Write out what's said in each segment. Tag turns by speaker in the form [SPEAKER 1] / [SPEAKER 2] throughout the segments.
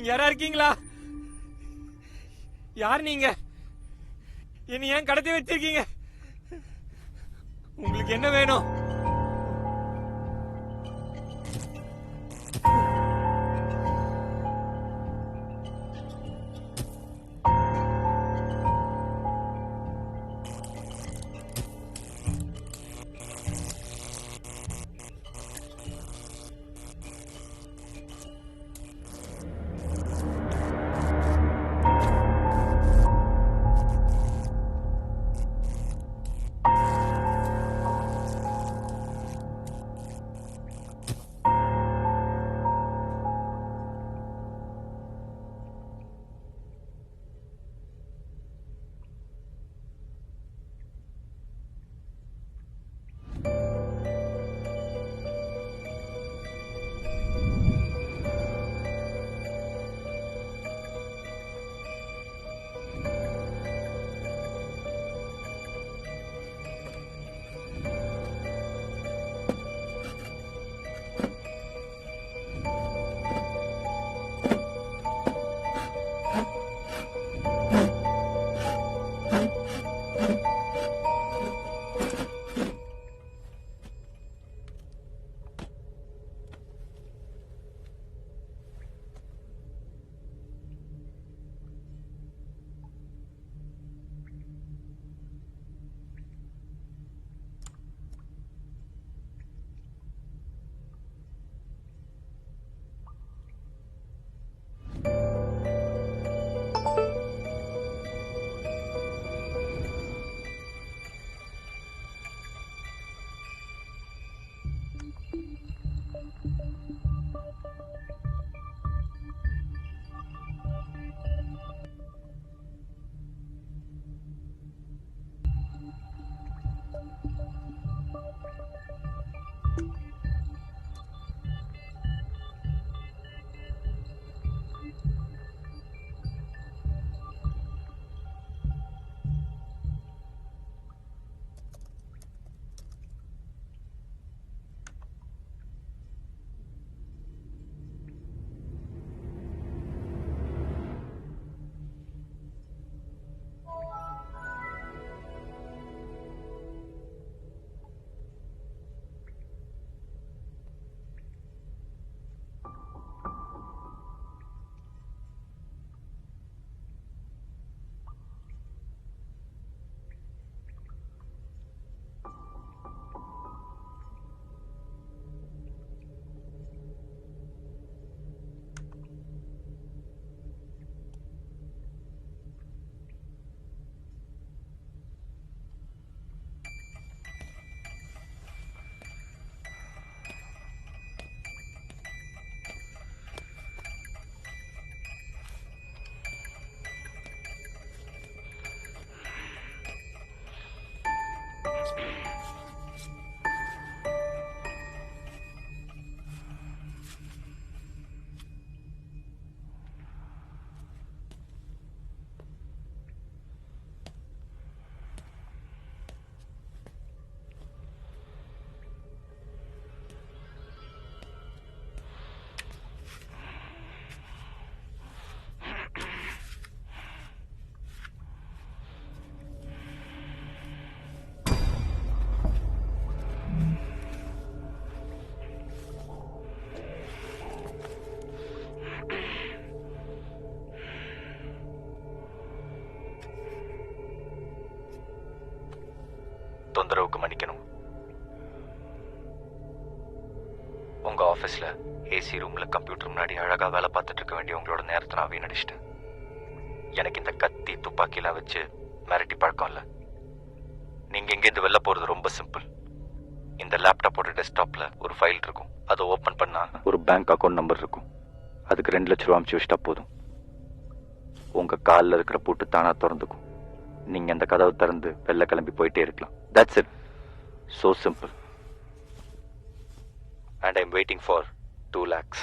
[SPEAKER 1] யாரா இருக்கீங்களா? யார் நீங்க? என்ன ஏன் கடத்தி வச்சிருக்கீங்க? உங்களுக்கு என்ன வேணும்?
[SPEAKER 2] தொந்தரவுக்கு மன்னிக்கணும். உங்க ஆபீஸ்ல ஏசி ரூம்ல கம்ப்யூட்டர் முன்னாடி அழகா வேலை பார்த்துட்டு இருக்க வேண்டிய உங்களோட நேரத்தை நான் வீணடிச்சிட்டேன். எனக்கு இந்த கத்தி துப்பாக்கிலாம் வச்சு மிரட்டி பழக்கம் இல்லை. நீங்க இங்கேருந்து வெளில போறது ரொம்ப சிம்பிள். இந்த லேப்டாப்போட டெஸ்க்டாப்ல ஒரு ஃபைல் இருக்கும். அதை ஓபன் பண்ணா ஒரு பேங்க் அக்கௌண்ட் நம்பர் இருக்கும். அதுக்கு 2 லட்சம் ரூபா அனுப்பிச்சு வச்சுட்டா போதும். உங்க காலில் இருக்கிற பூட்டு தானா திறந்துக்கும். நீங்க அந்த கதவை திறந்து வெளில கிளம்பி போயிட்டே இருக்கலாம். That's it. So simple. And I'm waiting for 2 lakhs.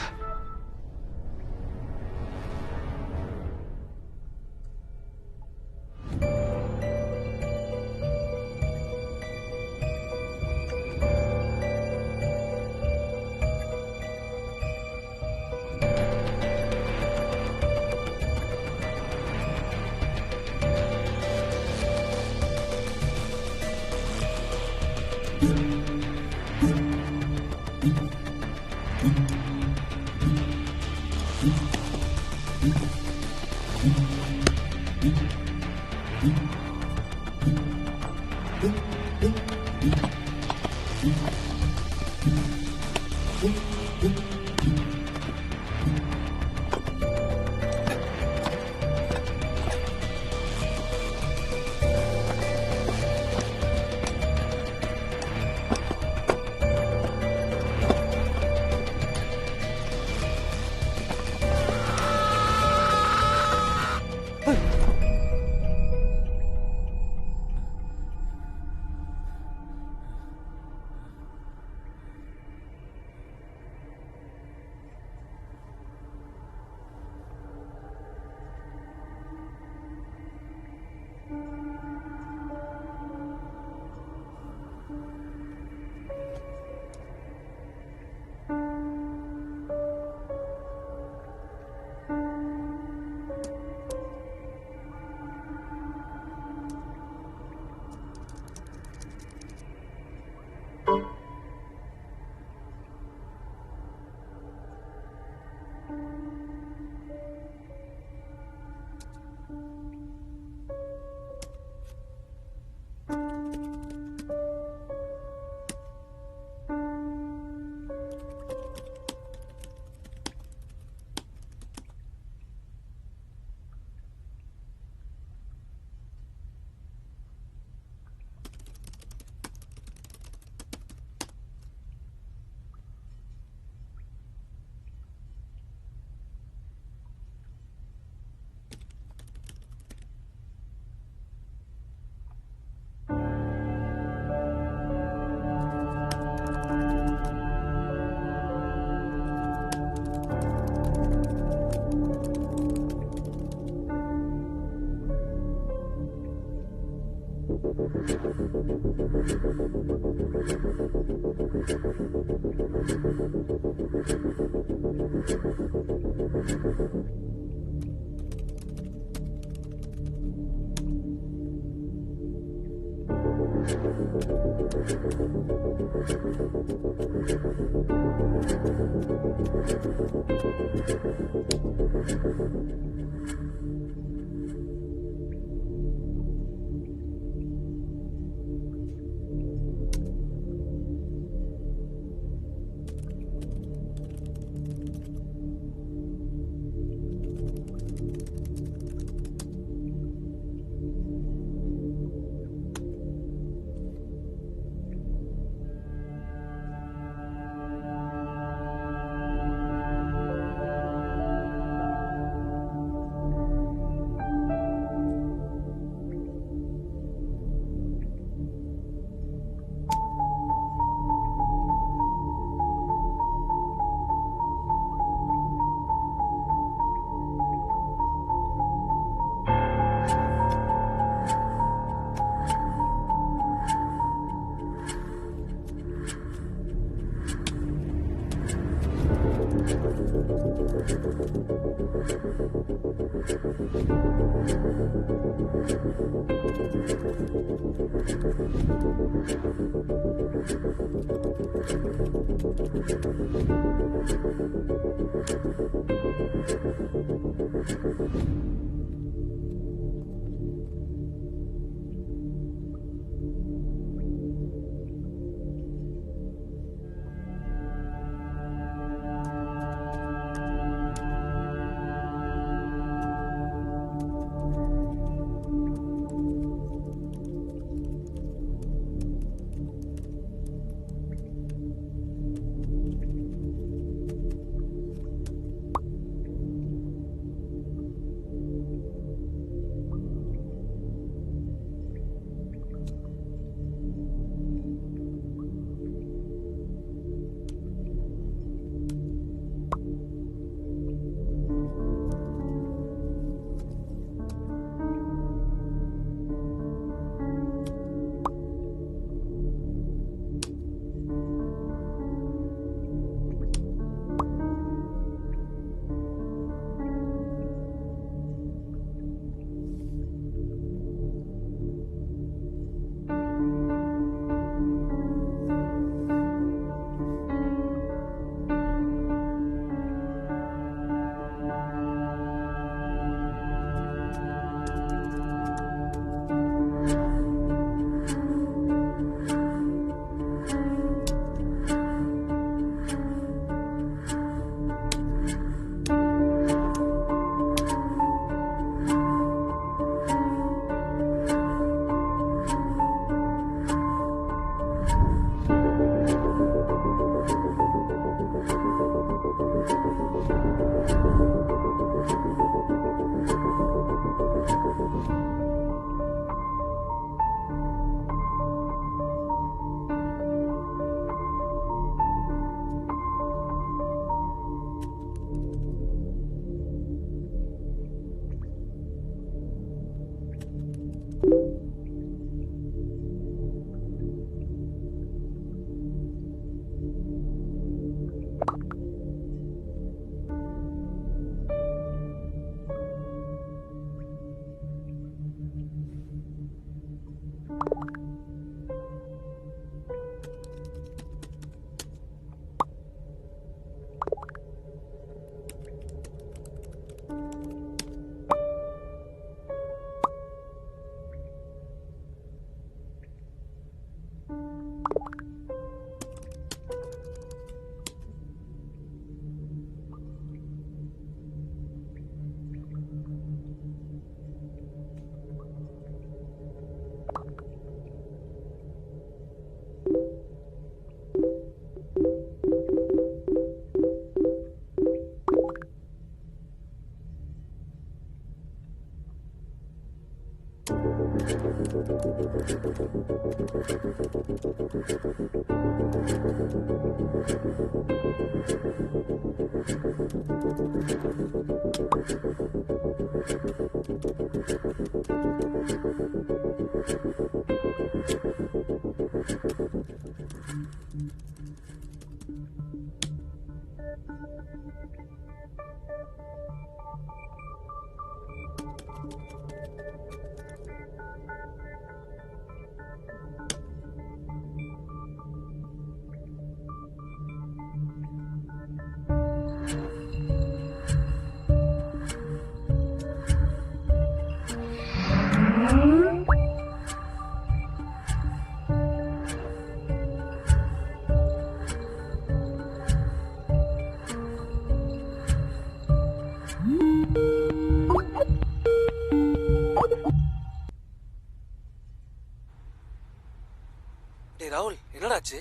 [SPEAKER 3] ராகுல், என்னடாச்சு?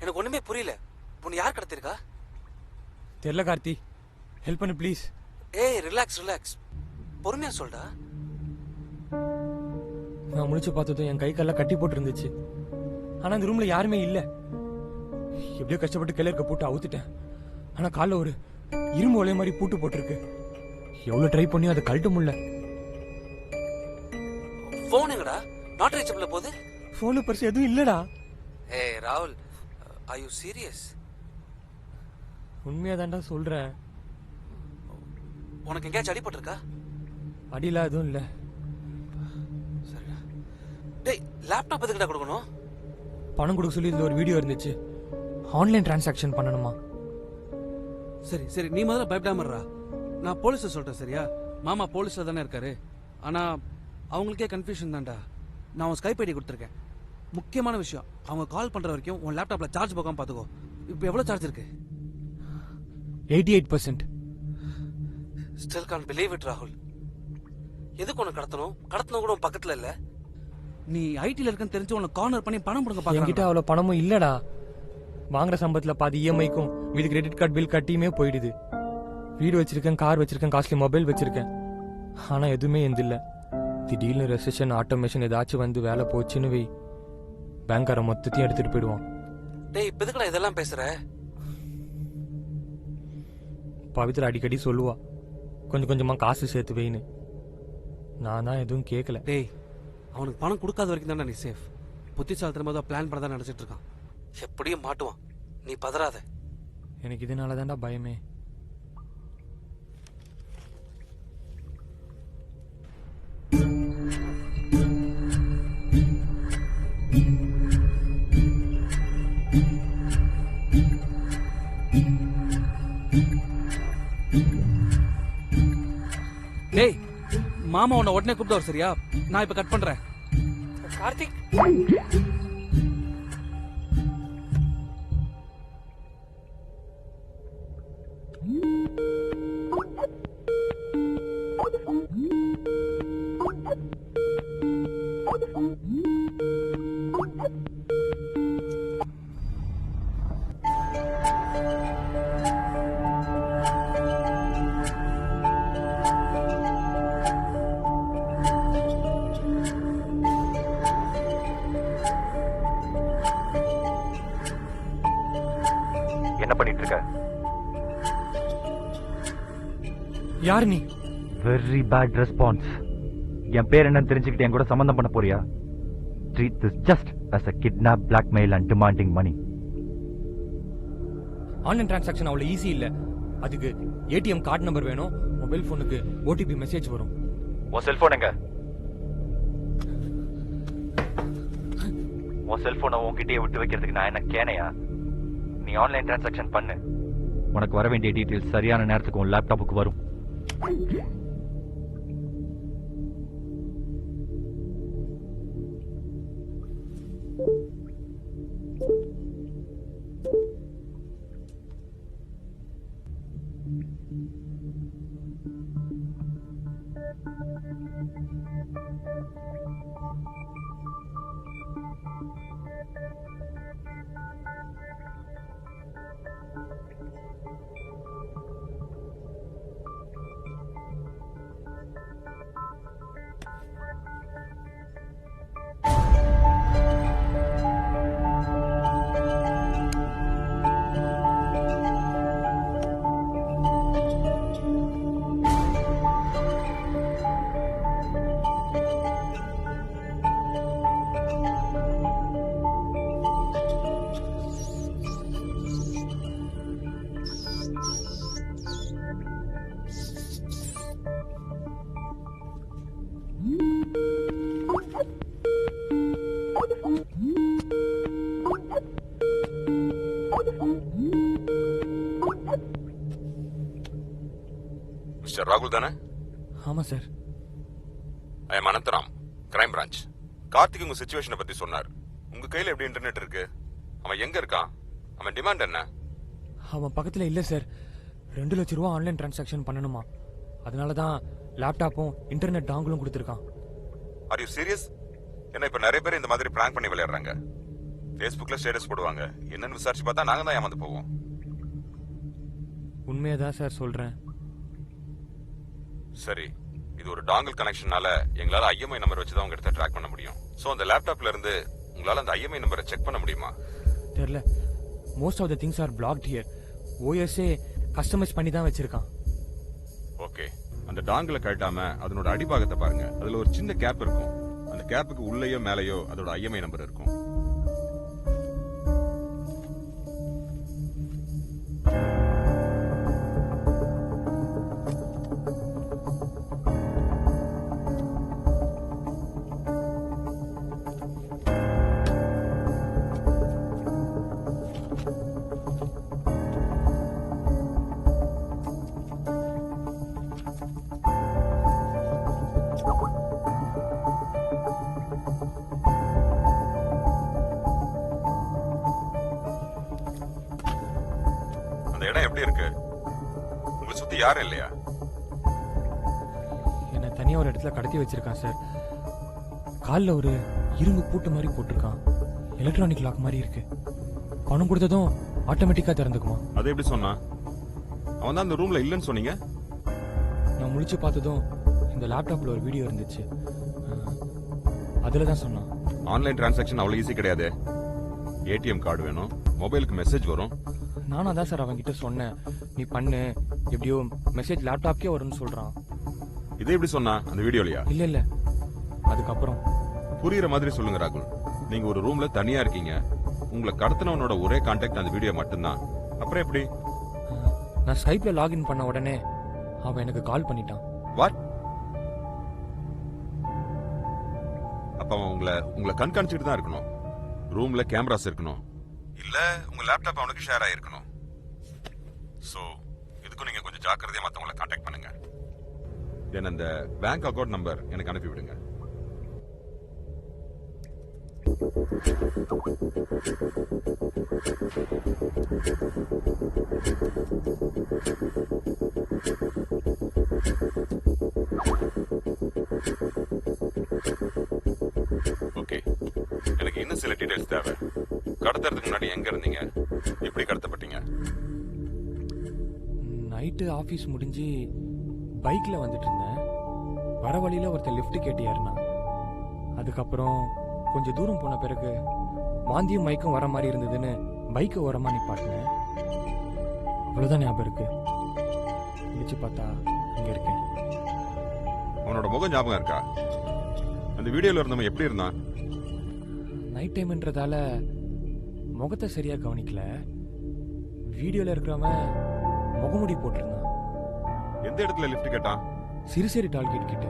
[SPEAKER 3] எனக்கு ஒண்ணுமே புரியல. உன்னை யார் கடத்திருக்கா?
[SPEAKER 1] தெரியல கார்த்தி, ஹெல்ப் பண்ணு ப்ளீஸ்.
[SPEAKER 3] ஏய், ரிலாக்ஸ். பொறுமையா சொல்டா.
[SPEAKER 1] நான் முழிச்சு பார்த்ததும் என் கை கால்லாம் கட்டி போட்டு இருந்துச்சு. ஆனா இந்த ரூம்ல யாருமே இல்ல. எப்படியோ கஷ்டப்பட்டு கிளர்க்க போட்டு அவுத்துட்டேன். ஆனா கால்ல ஒரு இரும்பு ஒலைய மாதிரி பூட்டு போட்டிருக்கு. எவ்வளவு ட்ரை பண்ணியும் அதை கழட்ட முடியல.
[SPEAKER 3] போன் எங்கடா? நாட் ரீச்சபிள்ல போகுது.
[SPEAKER 1] போன்ல பர்ஸ் எதுவும் இல்லடா.
[SPEAKER 3] ஏய் ராகுல், ஆர் யூ சீரியஸ்?
[SPEAKER 1] உண்மையா தான்டா சொல்றேன்.
[SPEAKER 3] உனக்கு எங்கேயாச்சும் அடிபட்டிருக்கா?
[SPEAKER 1] அடிலாம் எதுவும் இல்ல.
[SPEAKER 3] சரிடா. டேய், லேப்டாப் எதுக்குடா கொடுக்கணும்?
[SPEAKER 1] பணம் கொடுக்க சொல்லி இதுல ஒரு வீடியோ இருந்துச்சு. ஆன்லைன் டிரான்சாக்ஷன் பண்ணணுமா?
[SPEAKER 4] சரி, நீ முதல்ல பயப்படாம இருடா. நான் போலீஸை சொல்றேன், சரியா? மாமா போலீஸ்ல தானே இருக்காரு. ஆனா அவங்களுக்கே கன்ஃபியூஷன் தான்டா. நான் உன் ஸ்கைப் ஐடி கொடுத்துருக்கேன். முக்கியமான விஷயம், அவங்க கால் பண்ற வரைக்கும் உன் லேப்டாப்ல சார்ஜ் போகாம பாத்துக்கோ. இப்போ எவ்வளவு சார்ஜ் இருக்கு?
[SPEAKER 1] 88%.
[SPEAKER 3] ஸ்டில் கான் பிலீவ் இட் ராகுல். எதுக்கு உனக்கு கடத்தணும் கூட உன் பக்கத்துல இல்ல.
[SPEAKER 4] நீ ஐடில இருக்கன்னு தெரிஞ்சு உன்னை கார்னர் பண்ணி பணம் கொடுக்க
[SPEAKER 1] என்கிட்ட
[SPEAKER 4] பாக்குறாங்க.
[SPEAKER 1] அவ்வளவு பணமும் இல்லடா. வாங்குற சம்பளத்துல பாதி இஎம்ஐக்கும் மீதி கிரெடிட் கார்டு பில் கட்டியுமே போயிடுது. வீடு வச்சிருக்கேன், கார் வச்சிருக்கேன், காஸ்ட்லி மொபைல் வச்சிருக்கேன். ஆனா எதுவுமே எந்த இல்ல. திடீர்னு ரெசிஷன், ஆட்டோமேஷன் ஏதாச்சும் வந்து வேலை போச்சுன்னு வை, பேங்கார மொத்தத்தையும் எடுத்துட்டு போயிடுவான்.
[SPEAKER 3] டேய், இப்ப எதுக்குடா இதெல்லாம் பேசுற?
[SPEAKER 1] பவித்ரா அடிக்கடி சொல்லுவா, கொஞ்சம் கொஞ்சமா காசு சேர்த்து வைன்னு. நான் தான் எதுவும் கேட்கல.
[SPEAKER 4] டேய், அவனுக்கு பணம் கொடுக்காத வரைக்கும் தானே நீ சேஃப். புத்திசாலித்தனமா தான் பிளான் பண்ண தான் நினைச்சிட்டு இருக்கான்.
[SPEAKER 3] எப்படியும் மாட்டுவான், நீ பதறாத.
[SPEAKER 1] எனக்கு இதனால தான்டா பயமே.
[SPEAKER 4] டேய், மாமா உன்னை உடனே கூப்பிட்டு சரியா? நான் இப்ப கட் பண்றேன்.
[SPEAKER 1] கார்த்திக்,
[SPEAKER 2] என்ன பண்ணிட்டு இருக்க?
[SPEAKER 1] யார் நீ?
[SPEAKER 2] Very bad response. என் பேர் என்னன்னு தெரிஞ்சுக்கிட்டு என் கூட சம்பந்தம் பண்ண போறியா? Treat this just as a kidnap, blackmail and demanding money.
[SPEAKER 1] Online transaction அவ்வளவு ஈஸி இல்ல. அதுக்கு ஏடிஎம் கார்டு நம்பர் வேணும், மொபைல் போனுக்கு ஓடிபி மெசேஜ் வரும்.
[SPEAKER 2] உன் செல்போன் எங்க? உன் செல்போனை உன்கிட்டயே விட்டு வைக்கிறதுக்கு நான் என்ன கேனையா? நீ ஆன்லைன் டிரான்சாக்ஷன் பண்ணு. உனக்கு வர வேண்டிய டீடைல்ஸ் சரியான நேரத்துக்கு உன் லேப்டாப்புக்கு வரும்.
[SPEAKER 5] மிஸ்டர் ராகுல் தானே?
[SPEAKER 1] ஆமா sir.
[SPEAKER 5] I am Anantharam, crime branch. Karthik உங்க சிச்சுவேஷனை பத்தி சொன்னார். உங்க கையில எப்படி இன்டர்நெட் இருக்கு? அவன் எங்க இருக்கான்? அவன் டிமாண்ட் என்ன?
[SPEAKER 1] அவன் பக்கத்துல இல்ல சார். 2 லட்சம் ரூபா ஆன்லைன் டிரான்சாக்ஷன் பண்ணணுமா, அதனால தான் லேப்டாப்பும் இன்டர்நெட் டாங்கிலும் கொடுத்துருக்கான்.
[SPEAKER 5] Are you serious? ஏன்னா இப்ப நிறைய பேர் இந்த மாதிரி பிராங்க் பண்ணி விளையாடுறாங்க. Facebookல ஸ்டேட்டஸ் போடுவாங்க. என்னன்னு விசாரிச்சு பார்த்தா நாங்க தான் ஏமாந்து போவோம்.
[SPEAKER 1] உண்மையதான் சார் சொல்றேன்.
[SPEAKER 5] சரி, இது ஒரு டாங்கல் கனெக்ஷனால எங்களால IMI நம்பர் வச்சு தான் உங்க இடத்த ட்ராக் பண்ண முடியும். சோ அந்த லேப்டாப்ல இருந்து உங்களால அந்த IMI நம்பரை செக் பண்ண முடியுமா?
[SPEAKER 1] தெரியல. Most of the things are blocked here. ஓஎஸ்ஏ கஸ்டமைஸ் பண்ணி தான் வச்சிருக்கான்.
[SPEAKER 5] ஓகே, அந்த டாங்கலை கழட்டாம அதனோட அடிபாகத்தை பாருங்க. அதுல ஒரு சின்ன கேப் இருக்கும். அந்த கேப்புக்கு உள்ளேயோ மேலேயோ அதோட IMI நம்பர் இருக்கும். இடம் எப்படி இருக்கு? உங்களை சுத்தி யாரும் இல்லையா?
[SPEAKER 1] என்ன தனியா ஒரு இடத்துல கடத்தி வச்சிருக்கான் சார். காலில் ஒரு இரும்பு பூட்டு மாதிரி போட்டிருக்கான். எலக்ட்ரானிக் லாக் மாதிரி இருக்கு. பணம் கொடுத்ததும் ஆட்டோமேட்டிக்கா திறந்துக்குமா?
[SPEAKER 5] அது எப்படி சொன்னா? அவன் தான் அந்த ரூம்ல இல்லைன்னு சொன்னீங்க.
[SPEAKER 1] நான் முழிச்சு பார்த்ததும் இந்த லேப்டாப்ல ஒரு வீடியோ இருந்துச்சு. அதுல தான் சொன்னான்.
[SPEAKER 5] ஆன்லைன் டிரான்சாக்ஷன் அவ்வளவு ஈஸி கிடையாது. ஏடிஎம் கார்டு வேணும், மொபைலுக்கு மெசேஜ் வரும்.
[SPEAKER 1] நானும் அதான் சார் அவன்கிட்ட சொன்னேன், நீ பண்ணு, எப்படியோ மெசேஜ் லேப்டாப்க்கே வரும்னு சொல்றான்.
[SPEAKER 5] இதே எப்படி சொன்னா அந்த வீடியோலயா?
[SPEAKER 1] இல்ல இல்ல, அதுக்கப்புறம்.
[SPEAKER 5] புரியுற மாதிரி சொல்லுங்க ராகுல். நீங்க ஒரு ரூம்ல தனியா இருக்கீங்க. உங்களை கடத்தினவனோட ஒரே கான்டாக்ட் அந்த வீடியோ மட்டும்தான். அப்புறம் எப்படி?
[SPEAKER 1] நான் ஸ்கைப்ல லாகின் பண்ண உடனே அவன் எனக்கு கால் பண்ணிட்டான்.
[SPEAKER 5] வாட்? அப்ப அவன் உங்களை கண்காணிச்சுட்டு தான் இருக்கணும். ரூம்ல கேமராஸ் இருக்கணும், இல்ல உங்க லேப்டாப் அவனுக்கு ஷேர் ஆயிருக்கணும். சோ இதுக்கும் நீங்க கொஞ்சம் ஜாக்கிரதையா மத்தவங்களை கான்டாக்ட் பண்ணுங்க. தென் அந்த பேங்க் அக்கவுண்ட் நம்பர் எனக்கு அனுப்பி விடுங்க. ஓகே, எனக்கு இன்னும் சில டீடைல்ஸ் தேவை. கடத்துறதுக்கு முன்னாடி எங்க இருந்தீங்க, எப்படி கடத்தப்பட்டீங்க?
[SPEAKER 1] நைட்டு ஆபீஸ் முடிஞ்சு பைக்ல வந்துட்டு இருந்தேன். வர வழியில ஒருத்தர் லிஃப்ட் கேட்டு ஏறினான். அதுக்கப்புறம் கொஞ்சம் தூரம் போன பிறகு வாந்தியும் மயக்கம் வர மாதிரி இருந்ததுன்னு பைக்கை ஓரமா நிப்பாட்டினேன். அவ்வளவுதான் ஞாபகம் இருக்கு. நினைச்சு பார்த்தா இங்க இருக்கேன்.
[SPEAKER 5] அவனோட முகம் ஞாபகம் இருக்கா? அந்த வீடியோல இருந்தவன் எப்படி இருந்தான்?
[SPEAKER 1] நைட் டைம்ன்றதால முகத்தை சரியா கவனிக்கல. வீடியோல இருக்கிறவன் முகமுடி போட்டிருந்தான்.
[SPEAKER 5] எந்த இடத்துல லிஃப்ட் கேட்டான்?
[SPEAKER 1] சிறுசேரி டால்கேட் கிட்ட.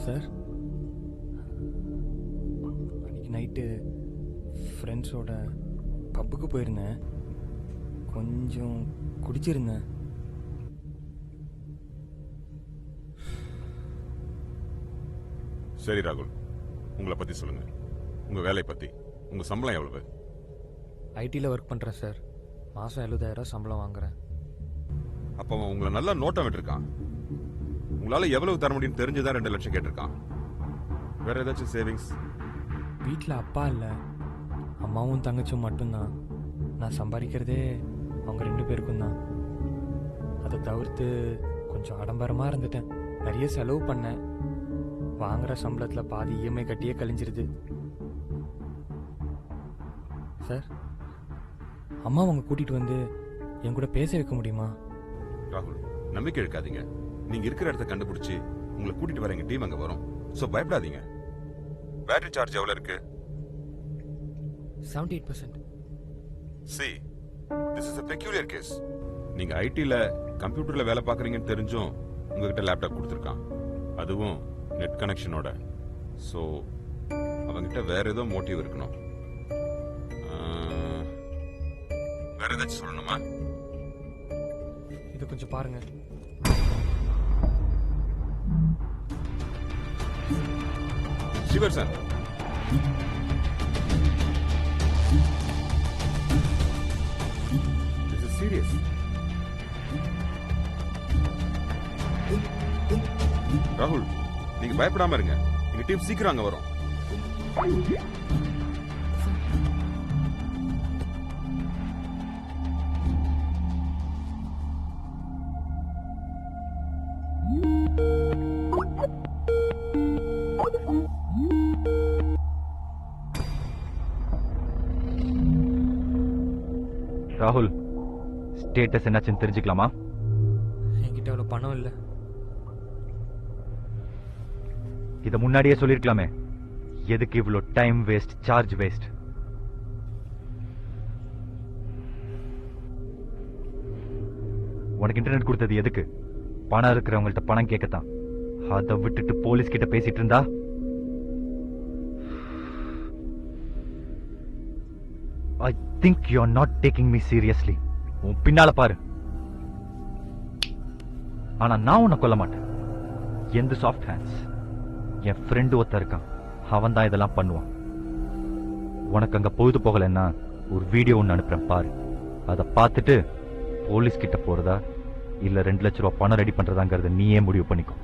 [SPEAKER 1] சார், அன்னைக்கு நைட்டு ஃப்ரெண்ட்ஸோட பப்புக்கு போயிருந்தேன். கொஞ்சம் குடிச்சிருந்தேன்.
[SPEAKER 5] சரி ராகுல், உங்களை பத்தி சொல்லுங்க. உங்க வேலையை பத்தி. உங்க சம்பளம் எவ்வளவு?
[SPEAKER 1] ஐடியில் ஒர்க் பண்ணுறேன் சார். மாதம் 70,000 சம்பளம் வாங்குறேன்.
[SPEAKER 5] அப்போ அவன் உங்களை நல்லா நோட்டம் விட்டுருக்கான். உங்களால எவ்வளவு தர முடியும் தெரிஞ்சுதான் 2 லட்சம் கேட்டிருக்கான். வேற ஏதாச்சும் சேவிங்ஸ்?
[SPEAKER 1] வீட்டில் அப்பா இல்லை, அம்மாவும் தங்கச்சும் மட்டும்தான். நான் சம்பாதிக்கிறதே அவங்க 2 பேருக்கும் தான். அதை தவிர்த்து கொஞ்சம் ஆடம்பரமாக இருந்துட்டேன். நிறைய செலவு பண்ணேன். வாங்குற சம்பளத்தில் பாதி இஎம்ஐ கட்டியே கழிஞ்சிருது. சார், அம்மா அவங்க கூட்டிகிட்டு வந்து என் கூட பேச வைக்க முடியுமா?
[SPEAKER 5] ராகுல், நம்பிக்கை எடுக்காதீங்க. நீங்க இருக்கிற இடத்த கண்டுபிடிச்சு உங்களை கூட்டிட்டு வர எங்க டீம் அங்க வரும். சோ பயப்படாதீங்க. பேட்டரி சார்ஜ் எவ்வளவு இருக்கு?
[SPEAKER 1] 78%.
[SPEAKER 5] See, this is a peculiar case. நீங்க ஐடில கம்ப்யூட்டர்ல வேலை பார்க்கறீங்கன்னு தெரிஞ்சும் உங்ககிட்ட லேப்டாப் கொடுத்துருக்கான். அதுவும் நெட் கனெக்ஷனோட. சோ அவங்கிட்ட வேற ஏதோ மோட்டிவ் இருக்கணும். வேற ஏதாச்சும் சொல்லணுமா?
[SPEAKER 1] இதை கொஞ்சம் பாருங்க.
[SPEAKER 5] சிவர் சார், திஸ் இஸ் சீரியஸ். ராகுல், நீங்க பயப்படாம இருங்க. எங்க டீம் சீக்கிரம் அங்க வரும்.
[SPEAKER 2] ராகுல், ஸ்டேட்டஸ் என்னாச்சுன்னு தெரிஞ்சுக்கலாமா?
[SPEAKER 1] என்கிட்ட அவ்வளவு பணம் இல்லை.
[SPEAKER 2] இத முன்னாடியே சொல்லிருக்கலாமே. எதுக்கு இவ்வளோ டைம் வேஸ்ட், சார்ஜ் வேஸ்ட்? உனக்கு இன்டர்நெட் கொடுத்தது எதுக்கு? பணம் இருக்கிறவங்கள்ட்ட பணம் கேட்கத்தான். அதை விட்டுட்டு போலீஸ் கிட்ட பேசிட்டு இருந்தா I think you are not taking me seriously. உன் பின்னால பாரு. ஆனா நான் உன்னை கொல்ல மாட்டேன். எந்த சாஃப்ட் ஹேண்ட்ஸ். என் ஃப்ரெண்டு ஒருத்தன் இருக்கான், அவன் தான் இதெல்லாம் பண்ணுவான். உனக்கு அங்க பொழுது போகலன்னா ஒரு வீடியோ ஒன்று அனுப்புறேன் பாரு. அதை பார்த்துட்டு போலீஸ் கிட்ட போறதா இல்ல 2 லட்ச ரூபாய் பணம் ரெடி பண்றதாங்கிறத நீயே முடிவு பண்ணிக்கோ.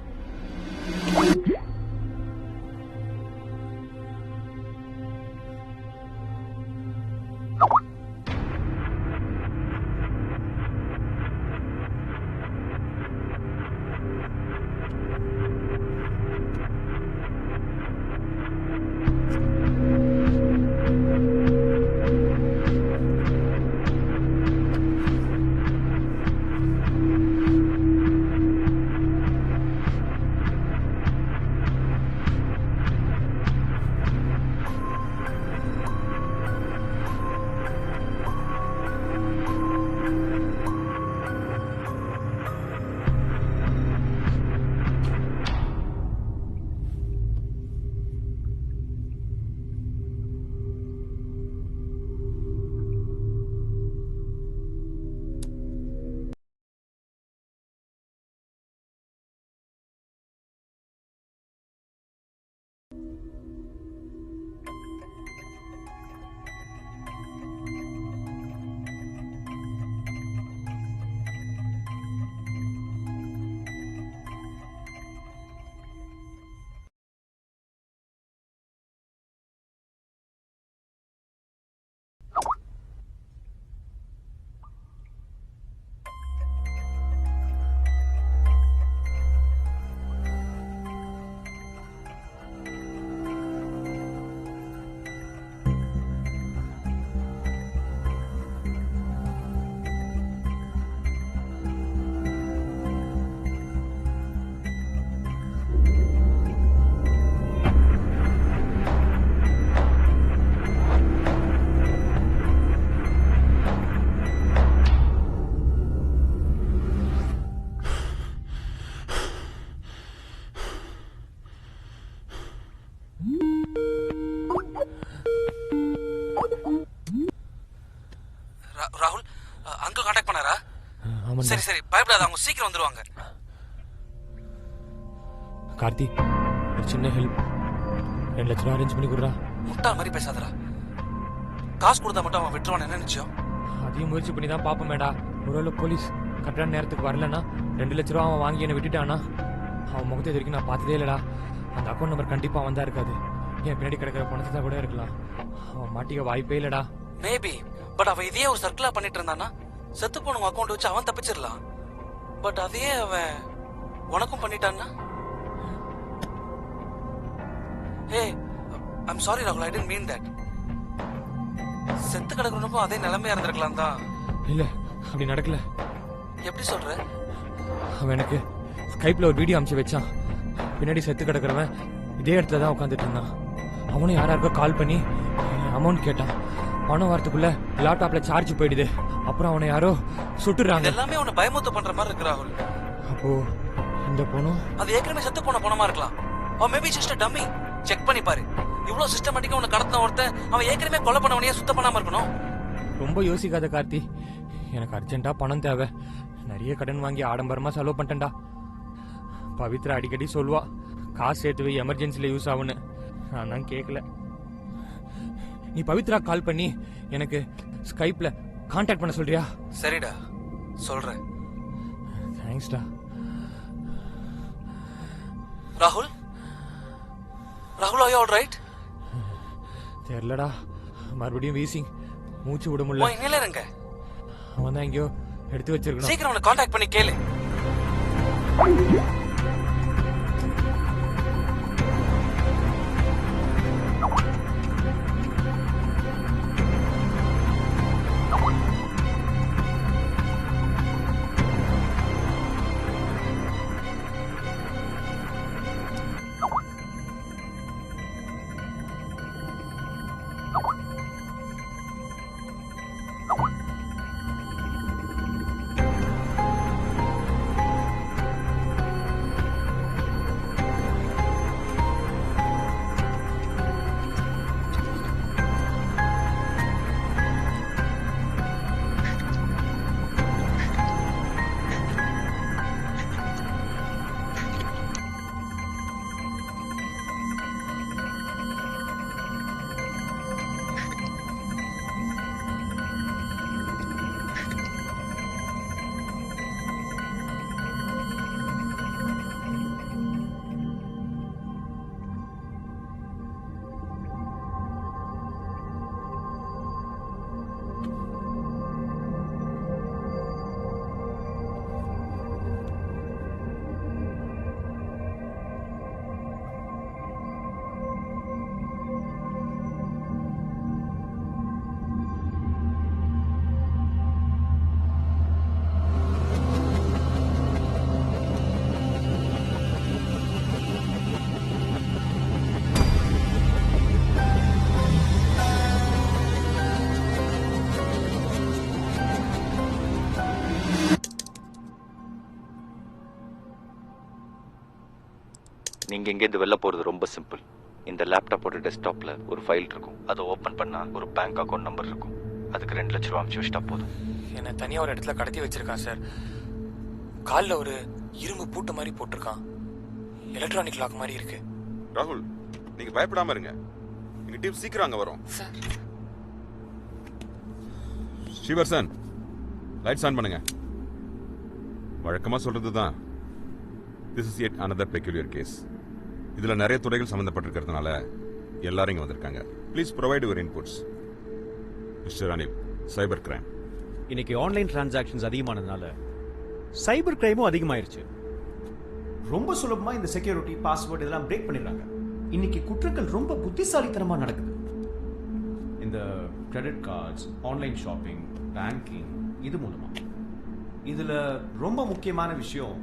[SPEAKER 4] ராகுல், அங்கிள் கான்டாக்ட் பண்ணாரா?
[SPEAKER 1] ஆமாண்டா.
[SPEAKER 4] சரி சரி, பயப்படாத, அவங்க சீக்கிரம் வந்துருவாங்க.
[SPEAKER 1] கார்த்தி, ஒரு சின்ன ஹெல்ப். 2 லட்ச ரூபா அரேஞ்ச் பண்ணி கொடுறா.
[SPEAKER 4] முட்டாள் மாதிரி பேசாதடா. காசு கொடுத்தா மட்டும் அவன் விட்டுருவான் என்ன நிச்சயம்?
[SPEAKER 1] அதையும் முயற்சி பண்ணி தான் பார்ப்போமேடா. ஒருவேளை போலீஸ் கரெக்டான நேரத்துக்கு வரலன்னா 2 லட்ச ரூபா அவன் வாங்கி என்னை விட்டுட்டானா? அவன் முகத்தை இது வரைக்கும் நான் பார்த்ததே இல்லடா. அந்த அக்கௌண்ட் நம்பர் கண்டிப்பாக அவன் தான் இருக்காது. என் பின்னாடி கிடக்கிற பணத்தை தான் கூட இருக்கலாம். அவன் மாட்டிக்க வாய்ப்பே இல்லடா.
[SPEAKER 4] மேபி, பட் அவன் இதையே ஒரு சர்க்கிளா பண்ணிட்டு இருந்தானா செத்து போன அக்கௌண்ட் வச்சு அவன் தப்பிச்சிடலாம். பட் அதையே அவன் உனக்கும் பண்ணிட்டான்னா? ஹே, ஐம் சாரி ராகுல், ஐ டென்ட் மீன் தட். செத்து கிடக்கிறனுக்கும் அதே நிலைமையா இருந்திருக்கலாம் தான்.
[SPEAKER 1] இல்ல, அப்படி நடக்கல.
[SPEAKER 4] எப்படி சொல்ற?
[SPEAKER 1] அவன் எனக்கு ஸ்கைப்ல ஒரு வீடியோ அனுப்பிச்சு வச்சான். பின்னாடி செத்து கிடக்கிறவன் இதே இடத்துல தான் உட்காந்துட்டு இருந்தான். அவனும் யாராருக்கோ கால் பண்ணி அமௌண்ட் கேட்டான். பணம் வரத்துக்குள்ள லேப்டாப்ல சார்ஜ் போயிடுது. அப்புறம் அவனை யாரோ சுட்டுறாங்க.
[SPEAKER 4] எல்லாமே அவனை பயமுத்து பண்ற மாதிரி இருக்கு ராகுல்.
[SPEAKER 1] அப்போ இந்த பணம்
[SPEAKER 4] அது ஏற்கனவே செத்து போன பணமா இருக்கலாம். அவன் மேபி ஜஸ்ட் டம்மி. செக் பண்ணி பாரு. இவ்வளவு சிஸ்டமேட்டிக்கா உன்னை கடத்தின ஒருத்தன் அவன் ஏற்கனவே கொலை பண்ணவனையே சுத்தம் பண்ணாம இருக்கணும்.
[SPEAKER 1] ரொம்ப யோசிக்காத கார்த்தி. எனக்கு அர்ஜென்ட்டா பணம் தேவை. நிறைய கடன் வாங்கி ஆடம்பரமா செலவு பண்ணிட்டேன்டா. பவித்ரா அடிக்கடி சொல்லுவா, காசு சேர்த்து வை, எமர்ஜென்சில யூஸ் ஆகுன்னு. நான் தான் கேட்கல. நீ பவித்ரா கால் பண்ணி எனக்கு ஸ்கைப்ல கான்டாக்ட் பண்ண சொல்றியா?
[SPEAKER 3] சரிடா, சொல்றேன்.
[SPEAKER 1] தேங்க்ஸ்டா.
[SPEAKER 3] ராகுல், ராகுல், are you all right?
[SPEAKER 1] தெரியலடா, மறுபடியும் வீசிங், மூச்சு விட முடியல.
[SPEAKER 3] இன்னில இருங்க,
[SPEAKER 1] அவன் தான் எங்கேயோ எடுத்து வச்சிருக்கணும்.
[SPEAKER 3] சீக்கிரம் அவனை கான்டாக்ட் பண்ணி கேளு.
[SPEAKER 2] நீங்கள் இங்கேருந்து வெளில போகிறது ரொம்ப சிம்பிள். இந்த லேப்டாப்போட டெஸ்க்டாப்பில் ஒரு ஃபைல் இருக்கும். அதை ஓப்பன் பண்ணால் ஒரு பேங்க் அக்கௌண்ட் நம்பர் இருக்கும். அதுக்கு 2 லட்ச ரூபா அனுப்பிச்சு வச்சிட்டா போதும்.
[SPEAKER 1] என்னை தனியாக ஒரு இடத்துல கடத்தி வச்சிருக்கான் சார். காலில் ஒரு இரும்பு பூட்டு மாதிரி போட்டிருக்கான். எலக்ட்ரானிக் லாக் மாதிரி இருக்கு.
[SPEAKER 5] ராகுல், நீங்க பயப்படாம இருங்க. எங்க டீம் சீக்கிரம் அங்க வரும்.
[SPEAKER 1] சார்,
[SPEAKER 5] ஸ்ரீவர்சன், லைட்ஸ் ஆன் பண்ணுங்க. வழக்கமா சொல்றது தான். This is yet another peculiar case. இதுல நிறைய துறைகள் சம்பந்தப்பட்டிருக்கிறதுனால எல்லாரும் இங்க வந்திருக்காங்க. Please provide your inputs. Mister Anil, cyber crime.
[SPEAKER 6] இன்னைக்கு ஆன்லைன் டிரான்சாக்ஷன்ஸ் அதிகமானதுனால சைபர் கிரைமும் அதிகமாயிருச்சு.
[SPEAKER 7] ரொம்ப சுலபமா இந்த செக்யூரிட்டி பாஸ்வேர்டு இதெல்லாம் பிரேக் பண்ணிடுறாங்க. இன்னைக்கு குற்றங்கள் ரொம்ப புத்திசாலித்தனமா நடக்குது. இந்த credit cards, online shopping, banking, இது மூலமா. இதுல ரொம்ப முக்கியமான விஷயம்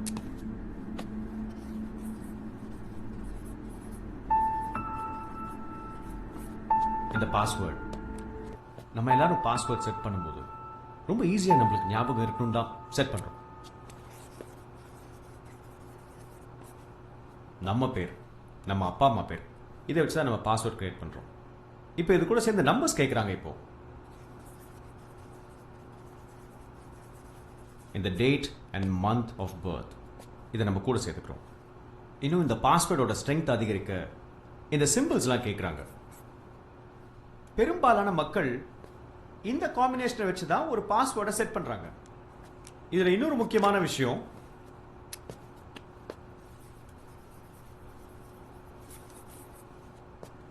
[SPEAKER 7] இந்த பாஸ்வேர்டு. நம்ம எல்லாரும் பாஸ்வேர்ட் செட் பண்ணும்போது ரொம்ப ஈஸியா நம்மளுக்கு ஞாபகம் இருக்கணும் தான் செட் பண்றோம். நம்ம பேர், நம்ம அப்பா அம்மா பேர், இதை வச்சு தான் நம்ம பாஸ்வேர்ட் கிரியேட் பண்றோம். இப்போ இது கூட சேர்ந்து நம்பர்ஸ் கேட்குறாங்க. இப்போ இந்த date and month of birth இதை நம்ம கூட சேர்த்துக்கிறோம். இன்னும் இந்த பாஸ்வேர்டோட ஸ்ட்ரென்த் அதிகரிக்க இந்த சிம்பிள்ஸ்லாம் கேட்குறாங்க. பெரும்பாலான மக்கள் இந்த காம்பினேஷனை வச்சு தான் ஒரு பாஸ்வேர்டை செட் பண்றாங்க. இதுல இன்னொரு முக்கியமான விஷயம்,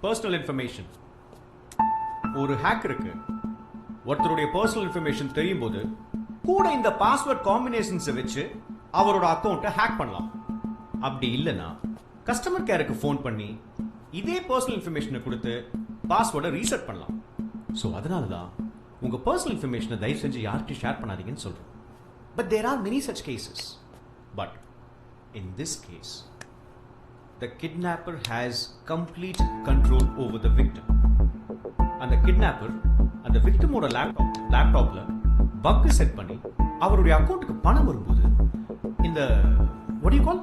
[SPEAKER 7] பர்சனல் இன்ஃபர்மேஷன். ஒரு ஹேக்கருக்கு ஒருத்தருடைய பர்சனல் இன்ஃபர்மேஷன் தெரியும் போது கூட இந்த பாஸ்வேர்ட் காம்பினேஷன்ஸை வச்சு அவரோட அக்கௌண்ட்டை ஹேக் பண்ணலாம். அப்படி இல்லைன்னா கஸ்டமர் கேருக்கு ஃபோன் பண்ணி இதே பர்சனல் இன்ஃபர்மேஷனை கொடுத்து பாஸ்வேர்டை ரீசெட் பண்ணலாம். ஸோ அதனால தான் உங்க பர்சனல் இன்ஃபர்மேஷனை தயவு செஞ்சு யார்கிட்டையும் ஷேர் பண்ணாதீங்கன்னு சொல்றோம். But there are many such cases. But in this case the kidnapper has complete control over the victim. அந்த kidnapper அந்த victimோட லேப்டாப்ல பக் செட் பண்ணி அவருடைய அக்கௌண்ட்டுக்கு பணம் வரும்போது இந்த what do you call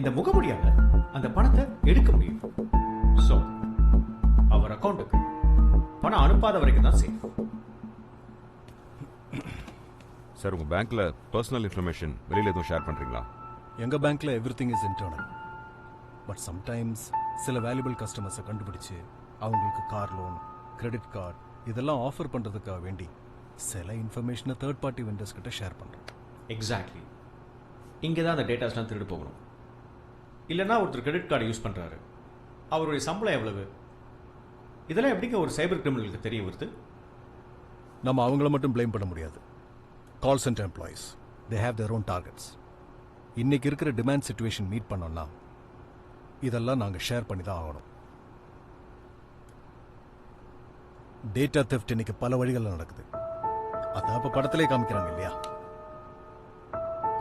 [SPEAKER 7] இந்த முகமூடியால அந்த பணத்தை எடுக்க முடியும். ஸோ அவர் அக்கௌண்ட்டுக்கு பணம் அனுப்பாத வரைக்கும் தான் சேஃப்.
[SPEAKER 5] சார் உங்க பேங்க்ல பர்சனல் இன்ஃபர்மேஷன் வெளியில எதுவும் ஷேர் பண்றீங்களா?
[SPEAKER 8] எங்க பேங்க்ல everything is internal. But sometimes சில வேல்யூபிள் கஸ்டமர்ஸை கண்டுபிடிச்சு அவங்களுக்கு கார் லோன், கிரெடிட் கார்டு இதெல்லாம் ஆஃபர் பண்றதுக்காக வேண்டி சில இன்ஃபர்மேஷனை தேர்ட் பார்ட்டி வெண்டர்ஸ் கிட்ட ஷேர் பண்றோம்.
[SPEAKER 7] எக்ஸாக்ட்லி. இங்கே தான் அந்த டேட்டாஸ்லாம் திருடு போகணும். இல்லைன்னா ஒருத்தர் கிரெடிட் கார்டு யூஸ் பண்ணுறாரு, அவருடைய சம்பளம் எவ்வளவு, இதெல்லாம் எப்படிங்க ஒரு சைபர் கிரிமினலுக்கு தெரிய வருது?
[SPEAKER 8] நம்ம அவங்கள மட்டும் ப்ளேம் பண்ண முடியாது. Call centre employees they have their own targets. இன்னைக்கு இருக்கிற டிமாண்ட் சிச்சுவேஷன் மீட் பண்ணோம்னா இதெல்லாம் நாங்கள் ஷேர் பண்ணி தான் ஆகணும். டேட்டா தெஃப்ட் இன்னைக்கு பல வழிகளில் நடக்குது. அதான் இப்போ படத்திலே காமிக்கிறாங்க இல்லையா?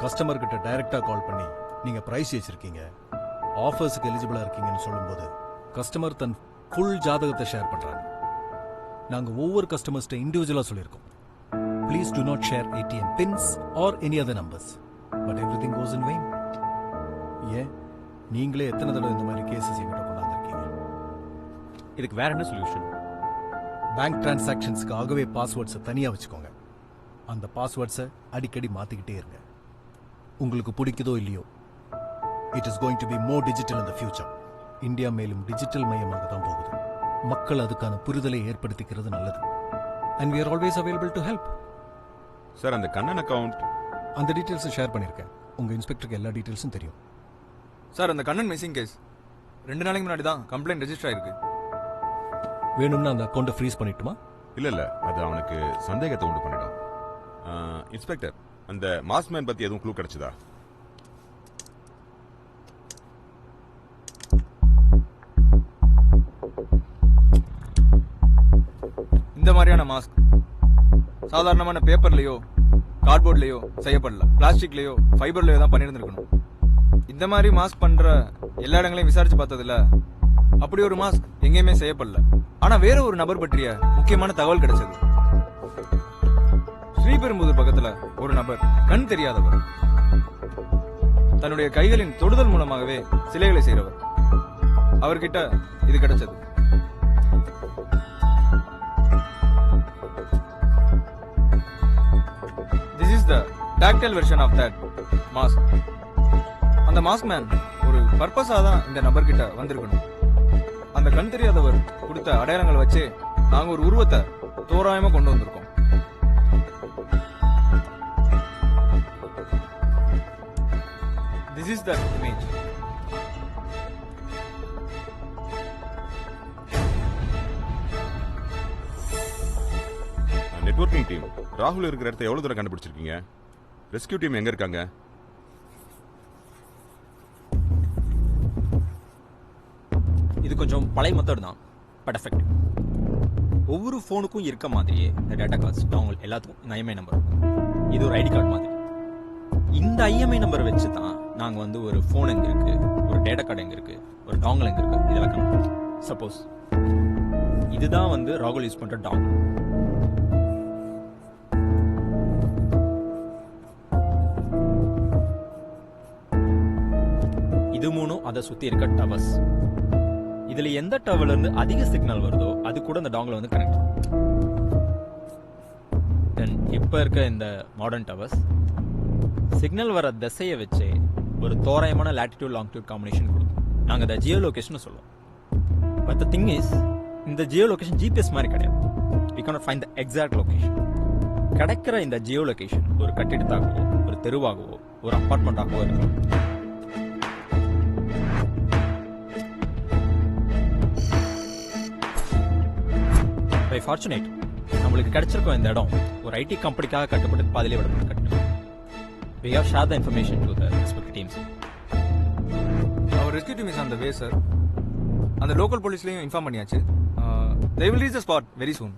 [SPEAKER 8] கஸ்டமர் கிட்ட டைரக்டா கால் பண்ணி நீங்க பிரைஸ் வச்சிருக்கீங்க, ஆஃபர்ஸுக்கு எலிஜிபிளா இருக்கீங்கன்னு சொல்லும்போது கஸ்டமர் தன் ஃபுல் ஜாதகத்தை ஷேர் பண்றாங்க. நாங்க ஒவ்வொரு கஸ்டமர்ஸ்ட இண்டிவிஜுவலா சொல்லியிருக்கோம், please do not share ATM pins or any other numbers. But everything goes in vain. ஏன் நீங்களே எத்தனை தடவை இந்த மாதிரி கேசஸ் எங்கிட்ட கொண்டாந்துருக்கீங்க?
[SPEAKER 6] இதுக்கு வேற என்ன சொல்யூஷன்?
[SPEAKER 8] பேங்க் டிரான்சாக்ஷன்ஸ்க்கு ஆகவே பாஸ்வேர்ட்ஸை தனியா வச்சுக்கோங்க. அந்த பாஸ்வேர்ட்ஸை அடிக்கடி மாத்திக்கிட்டே இருங்க. உங்களுக்கு பிடிக்குதோ இல்லையோ, it is going to be more digital in the future. India மேலும் டிஜிட்டல் மயமாக தான் போகுது. மக்கள் அதுக்கான புரிதலை ஏற்படுத்திக்கிறது நல்லது. And we are always available to help.
[SPEAKER 5] Sir அந்த கண்ணன் அக்கவுண்ட்
[SPEAKER 8] அந்த டீடைல்ஸை ஷேர் பண்ணியிருக்கேன். உங்க இன்ஸ்பெக்டருக்கு எல்லா டீடைல்ஸும் தெரியும்.
[SPEAKER 9] சார் அந்த கண்ணன் மிஸ்ஸிங் கேஸ் 2 நாளைக்கு முன்னாடி தான் கம்ப்ளைண்ட் ரெஜிஸ்டர் ஆயிருக்கு.
[SPEAKER 8] வேணும்னா அந்த அக்கௌண்ட்டை ஃப்ரீஸ் பண்ணிட்டுமா?
[SPEAKER 5] இல்ல அது அவனுக்கு சந்தேகத்தை உண்டு பண்ணிடும். இன்ஸ்பெக்டர், அந்த மாஸ்மேன் பத்தி எதுவும் க்ளூ கிடைச்சதா?
[SPEAKER 9] இந்த மாதிரியான மாஸ்க் சாதாரணமான பேப்பர்லயோ கார்ட்போர்ட்லயோ செய்யப்படல, பிளாஸ்டிக்லயோ ஃபைபர்லயோ தான் பண்ணியிருந்திருக்கணும். இந்த மாதிரி மாஸ்க் பண்ற எல்லா இடங்களையும் விசாரிச்சு பார்த்ததுல அப்படி ஒரு மாஸ்க் எங்கேயுமே செய்யப்படல. ஆனா வேற ஒரு நபர் பற்றிய முக்கியமான தகவல் கிடைச்சது. ஸ்ரீபெரும்புதூர் பக்கத்துல ஒரு நபர், கண் தெரியாதவர், தன்னுடைய கைகளின் தொடுதல் மூலமாகவே சிலைகளை செய்றவர். அவர்கிட்ட இது கிடைச்சது. This is the tactile version of that mask. அந்த மாஸ்க் மேன் ஒரு பர்பஸா தான் இந்த நபர்கிட்ட வந்திருக்கணும். அந்த கண் தெரியாதவர் கொடுத்த அடையாளங்களை வச்சு நாங்க ஒரு உருவத்தை தோராயமா கொண்டு வந்திருக்கோம். This is the image.
[SPEAKER 5] Networking team ராகுல் இருக்கிற இடத்த எவ்வளவு தூரம் கண்டுபிடிச்சிருக்கீங்க? ரெஸ்கியூ டீம் எங்க இருக்காங்க?
[SPEAKER 2] இது கொஞ்சம் பழைய மெத்தட் தான், பட் எஃபெக்டிவ். ஒவ்வொரு ஃபோனுக்கும் இருக்க மாதிரியே இந்த டேட்டா கார்ட்ஸ் அவங்க எல்லாத்துக்கும் இந்த ஐஎம்ஐ நம்பர். இது ஒரு ஐடி கார்டு மாதிரி. இந்த ஐஎம்ஐ நம்பர் வச்சு தான் நாங்கள் ஒரு ஃபோன் எங்கே இருக்கு, ஒரு டேட்டா கார்டு எங்கே இருக்கு, ஒரு டாங்கல் எங்கே இருக்கு, இதெல்லாம் கணக்கு. சப்போஸ் இதுதான் ராகுல் யூஸ் பண்ணுற டாங்கல். இது மூணும் அதை சுற்றி இருக்க டவர்ஸ். இதுல எந்த டவர்ல இருந்து அதிக சிக்னல் வருதோ அது கூட இந்த டாங்கல் கனெக்ட். தென் இப்ப இருக்க இந்த மாடர்ன் டவர்ஸ் சிக்னல் வர திசையை வச்சு ஒரு தோராயமான லாட்டிடியூட் லாங்கிடியூட் காம்பினேஷன் கொடுக்கும். நாங்க அதை ஜியோ லொகேஷன் சொல்லுவோம். பட் த திங் இஸ், இந்த ஜியோ லொகேஷன் ஜிபிஎஸ் மாதிரி கிடையாது. We can't find the exact location. கிடைக்கிற இந்த ஜியோ லொகேஷன் ஒரு கட்டிடத்தாகவோ, ஒரு தெருவாகவோ, ஒரு அப்பார்ட்மெண்ட்டாகவோ இருக்கலாம். பை ஃபார்ச்சுனேட் நம்மளுக்கு கிடைச்சிருக்கோம் இந்த இடம் ஒரு ஐடி கம்பெனிக்காக கட்டப்பட்டு பாதிலே விடப்பட்டு கட்டணும். We have shared the information to the respective teams.
[SPEAKER 9] Our rescue team is on the way, sir. அந்த லோக்கல் போலீஸ்லயும் இன்ஃபார்ம் பண்ணியாச்சு. They will reach the spot very soon.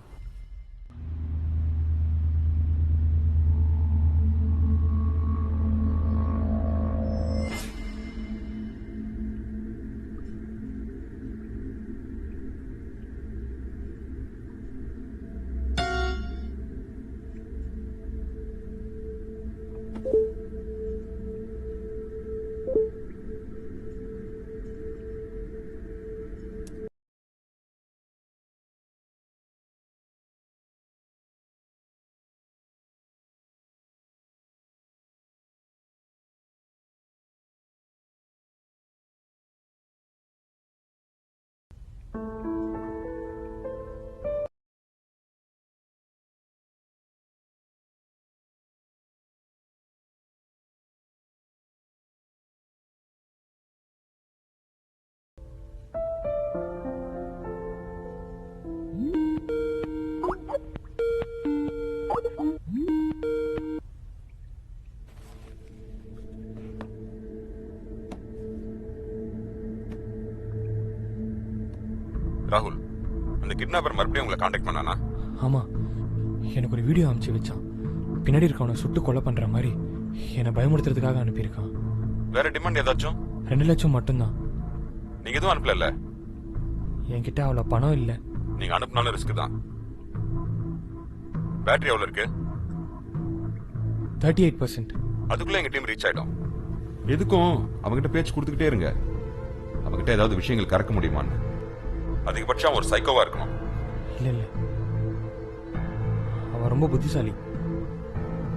[SPEAKER 5] ராகுல், அந்த கிட்னாப்பர் மறுபடியும் உங்களை காண்டாக்ட் பண்ணானா?
[SPEAKER 1] ஆமா, எனக்கு ஒரு வீடியோ அனுப்பிச்சு வச்சான். பின்னாடி இருக்கவனை சுட்டு கொலை பண்ற மாதிரி என்னை பயமுறுத்துறதுக்காக அனுப்பியிருக்கான்.
[SPEAKER 5] வேற டிமாண்ட் ஏதாச்சும்?
[SPEAKER 1] 2 லட்சம் மட்டும்தான்.
[SPEAKER 5] நீங்க எதுவும் அனுப்பல?
[SPEAKER 1] என்கிட்ட அவ்வளோ பணம் இல்லை.
[SPEAKER 5] நீங்க அனுப்பினாலும் ரிஸ்க் தான். பேட்டரி எவ்வளவு இருக்கு?
[SPEAKER 1] 38%.
[SPEAKER 5] அதுக்குள்ள எங்க டீம் ரீச் ஆயிடும். எதுக்கும் அவங்ககிட்ட பேச்சு கொடுத்துக்கிட்டே இருங்க. அவங்ககிட்ட ஏதாவது விஷயங்கள் கறக்க முடியுமான்னு. அதிகபட்சம் ஒரு சைக்கோவா இருக்கணும்.
[SPEAKER 1] இல்லை இல்லை, அவன் ரொம்ப புத்திசாலி.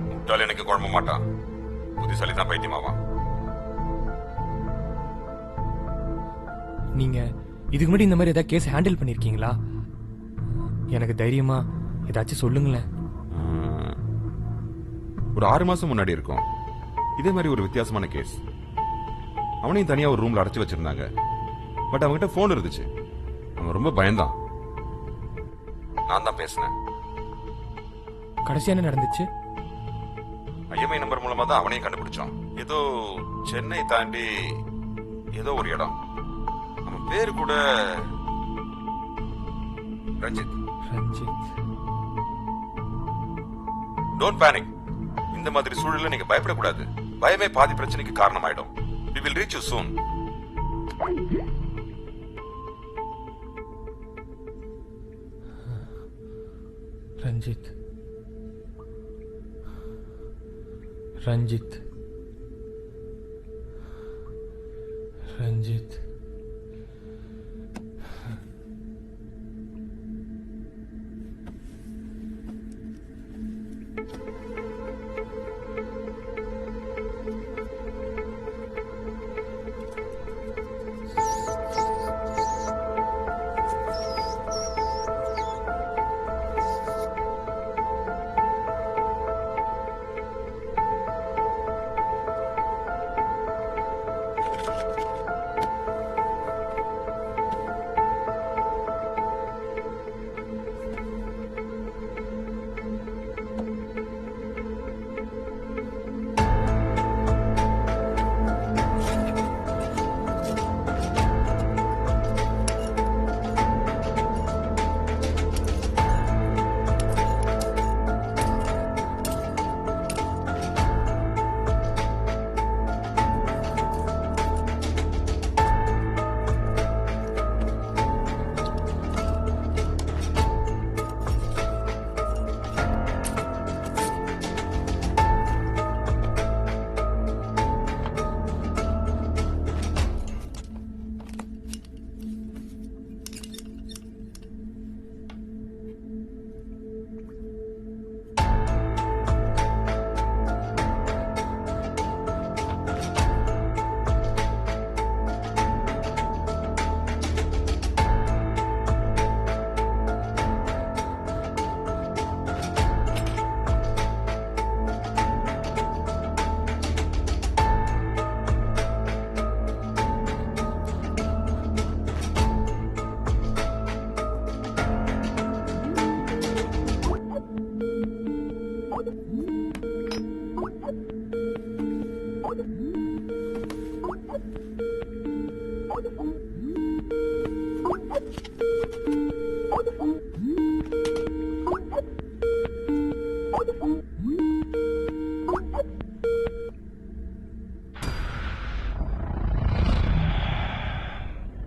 [SPEAKER 5] முட்டாள் எனக்கு குழம்ப மாட்டான், புத்திசாலி தான் பைத்தியமாவான்.
[SPEAKER 1] நீங்க இதுக்கு முன்னாடி இந்த மாதிரி ஏதாவது கேஸ் ஹேண்டில் பண்ணிருக்கீங்களா? எனக்கு தைரியமா ஏதாச்சும் சொல்லுங்களேன்.
[SPEAKER 5] ஒரு 6 மாசம் முன்னாடி இருக்கும் இதே மாதிரி ஒரு வித்தியாசமான கேஸ். அவனையும் தனியா ஒரு ரூம்ல அடைச்சு வச்சிருந்தாங்க. பட் அவன்கிட்ட போன் இருந்துச்சு. அவன் ரொம்ப பயந்தான். நான் தான் பேசினேன்.
[SPEAKER 1] கடைசியா என்ன நடந்துச்சு?
[SPEAKER 5] ஐஎம்ஐ நம்பர் மூலமா தான் அவனையும் கண்டுபிடிச்சோம். ஏதோ சென்னை தாண்டி ஏதோ ஒரு இடம். அவன் பேரு கூட ரஞ்சித். Don't panic. இந்த மாதிரி சூழல்ல நீங்க பயப்படக்கூடாது. பயமே பாதி பிரச்சனைக்கு காரணமாயிடும். We will reach you soon.
[SPEAKER 1] Ranjith Ranjith Ranjith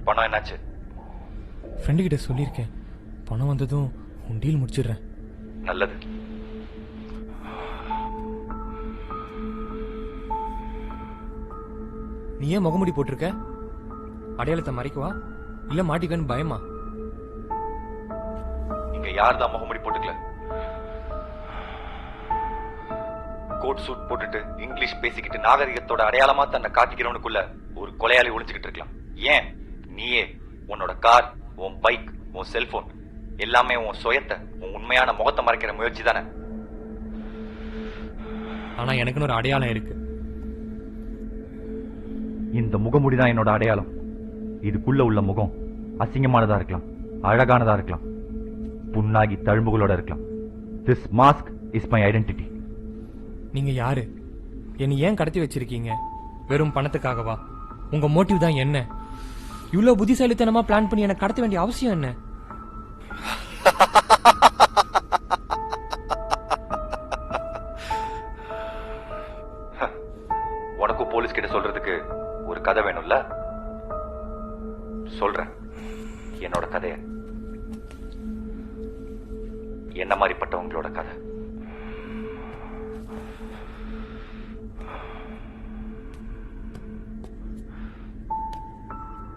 [SPEAKER 2] பணம் என்னாச்சு?
[SPEAKER 1] ஃப்ரெண்டு கிட்ட சொல்லியிருக்கேன். பணம் வந்ததும் உன் டீல் முடிச்சிடுறேன்.
[SPEAKER 2] நல்லது.
[SPEAKER 1] நீ ஏன் முகமுடி போட்டிருக்க? அடையாளத்தை மறைக்கவா இல்ல மாட்டிக்கன்னு பயமா?
[SPEAKER 2] இங்க யார் தான் முகமுடி போட்டுக்கல. கோட் சூட் போட்டுட்டு இங்கிலீஷ் பேசிக்கிட்டு நாகரிகத்தோட அடையாளமா தன்னை காட்டிக்கிறவனுக்குள்ள ஒரு கொலையாளி ஒளிஞ்சுக்கிட்டு இருக்கலாம். ஏன் நீயே உன்னோட கார், உன் பைக், உன் செல்போன் எல்லாமே உன் சுயத்தை, உன் உண்மையான முகத்தை மறைக்கிற முயற்சி தானே.
[SPEAKER 1] ஆனா எனக்குன்னு ஒரு அடையாளம் இருக்கு.
[SPEAKER 2] இந்த முகமூடிதான் என்னோட அடையாளம். இதுக்குள்ள உள்ள முகம் அசிங்கமானதா இருக்கலாம், அழகானதா இருக்கலாம், புண்ணாகி தழும்புகளோட இருக்கலாம். This mask is my identity.
[SPEAKER 1] நீங்க யாரு? என்னை ஏன் கடத்தி வச்சிருக்கீங்க? வெறும் பணத்துக்காகவா? உங்க மோட்டிவ் தான் என்ன? இவ்வளவு புத்திசாலித்தனமா பிளான் பண்ணி எனக்கு கடத்த வேண்டிய அவசியம் என்ன?
[SPEAKER 2] உனக்கும் போலீஸ் கிட்ட சொல்றதுக்கு ஒரு கதை வேணும்ல? சொல்றேன் என்னோட கதைய. என்ன மாதிரிப்பட்டவங்களோட கதை.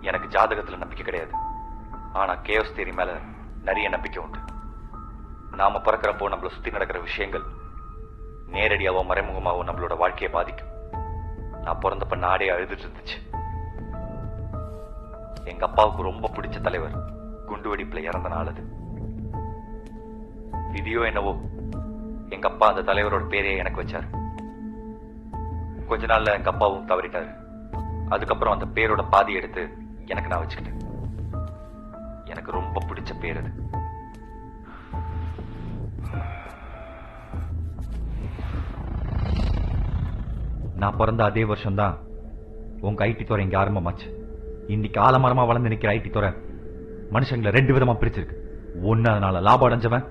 [SPEAKER 2] எனக்கு ஜாதகத்துல நம்பிக்கை கிடையாது. ஆனா கேஸ் தியரி மேல நிறைய நம்பிக்கை உண்டு. நாம பிறக்கிறப்போ நம்மள சுத்தி நடக்கிற விஷயங்கள் நேரடியாவோ மறைமுகமாவோ நம்மளோட வாழ்க்கையை பாதிக்கும். நான் பிறந்தப்ப நாடே அழுதுட்டு இருந்துச்சு. எங்க அப்பாவுக்கு ரொம்ப பிடிச்ச தலைவர் குண்டு வெடிப்புல இறந்த நாள் அது. விதியோ என்னவோ எங்க அப்பா அந்த தலைவரோட பேரையே எனக்கு வச்சாரு. கொஞ்ச நாள்ல எங்க அப்பாவும் தவறிட்டாரு. அதுக்கப்புறம் அந்த பேரோட பாதி எடுத்து எனக்கு நான் வச்சுக்கிட்டேன். எனக்கு ரொம்ப பிடிச்ச பேர் அது. நான் பிறந்த அதே வருஷம் தான் உங்க ஐடி துறை இங்க ஆரம்பமாச்சு. இன்னைக்கு ஆலமரமா வளர்ந்து நிக்கிற ஐடி துறை மனுஷங்களை 2 விதமா பிரிச்சிருக்கு. ஒன்னு அதனால லாபம் அடைஞ்சவன்,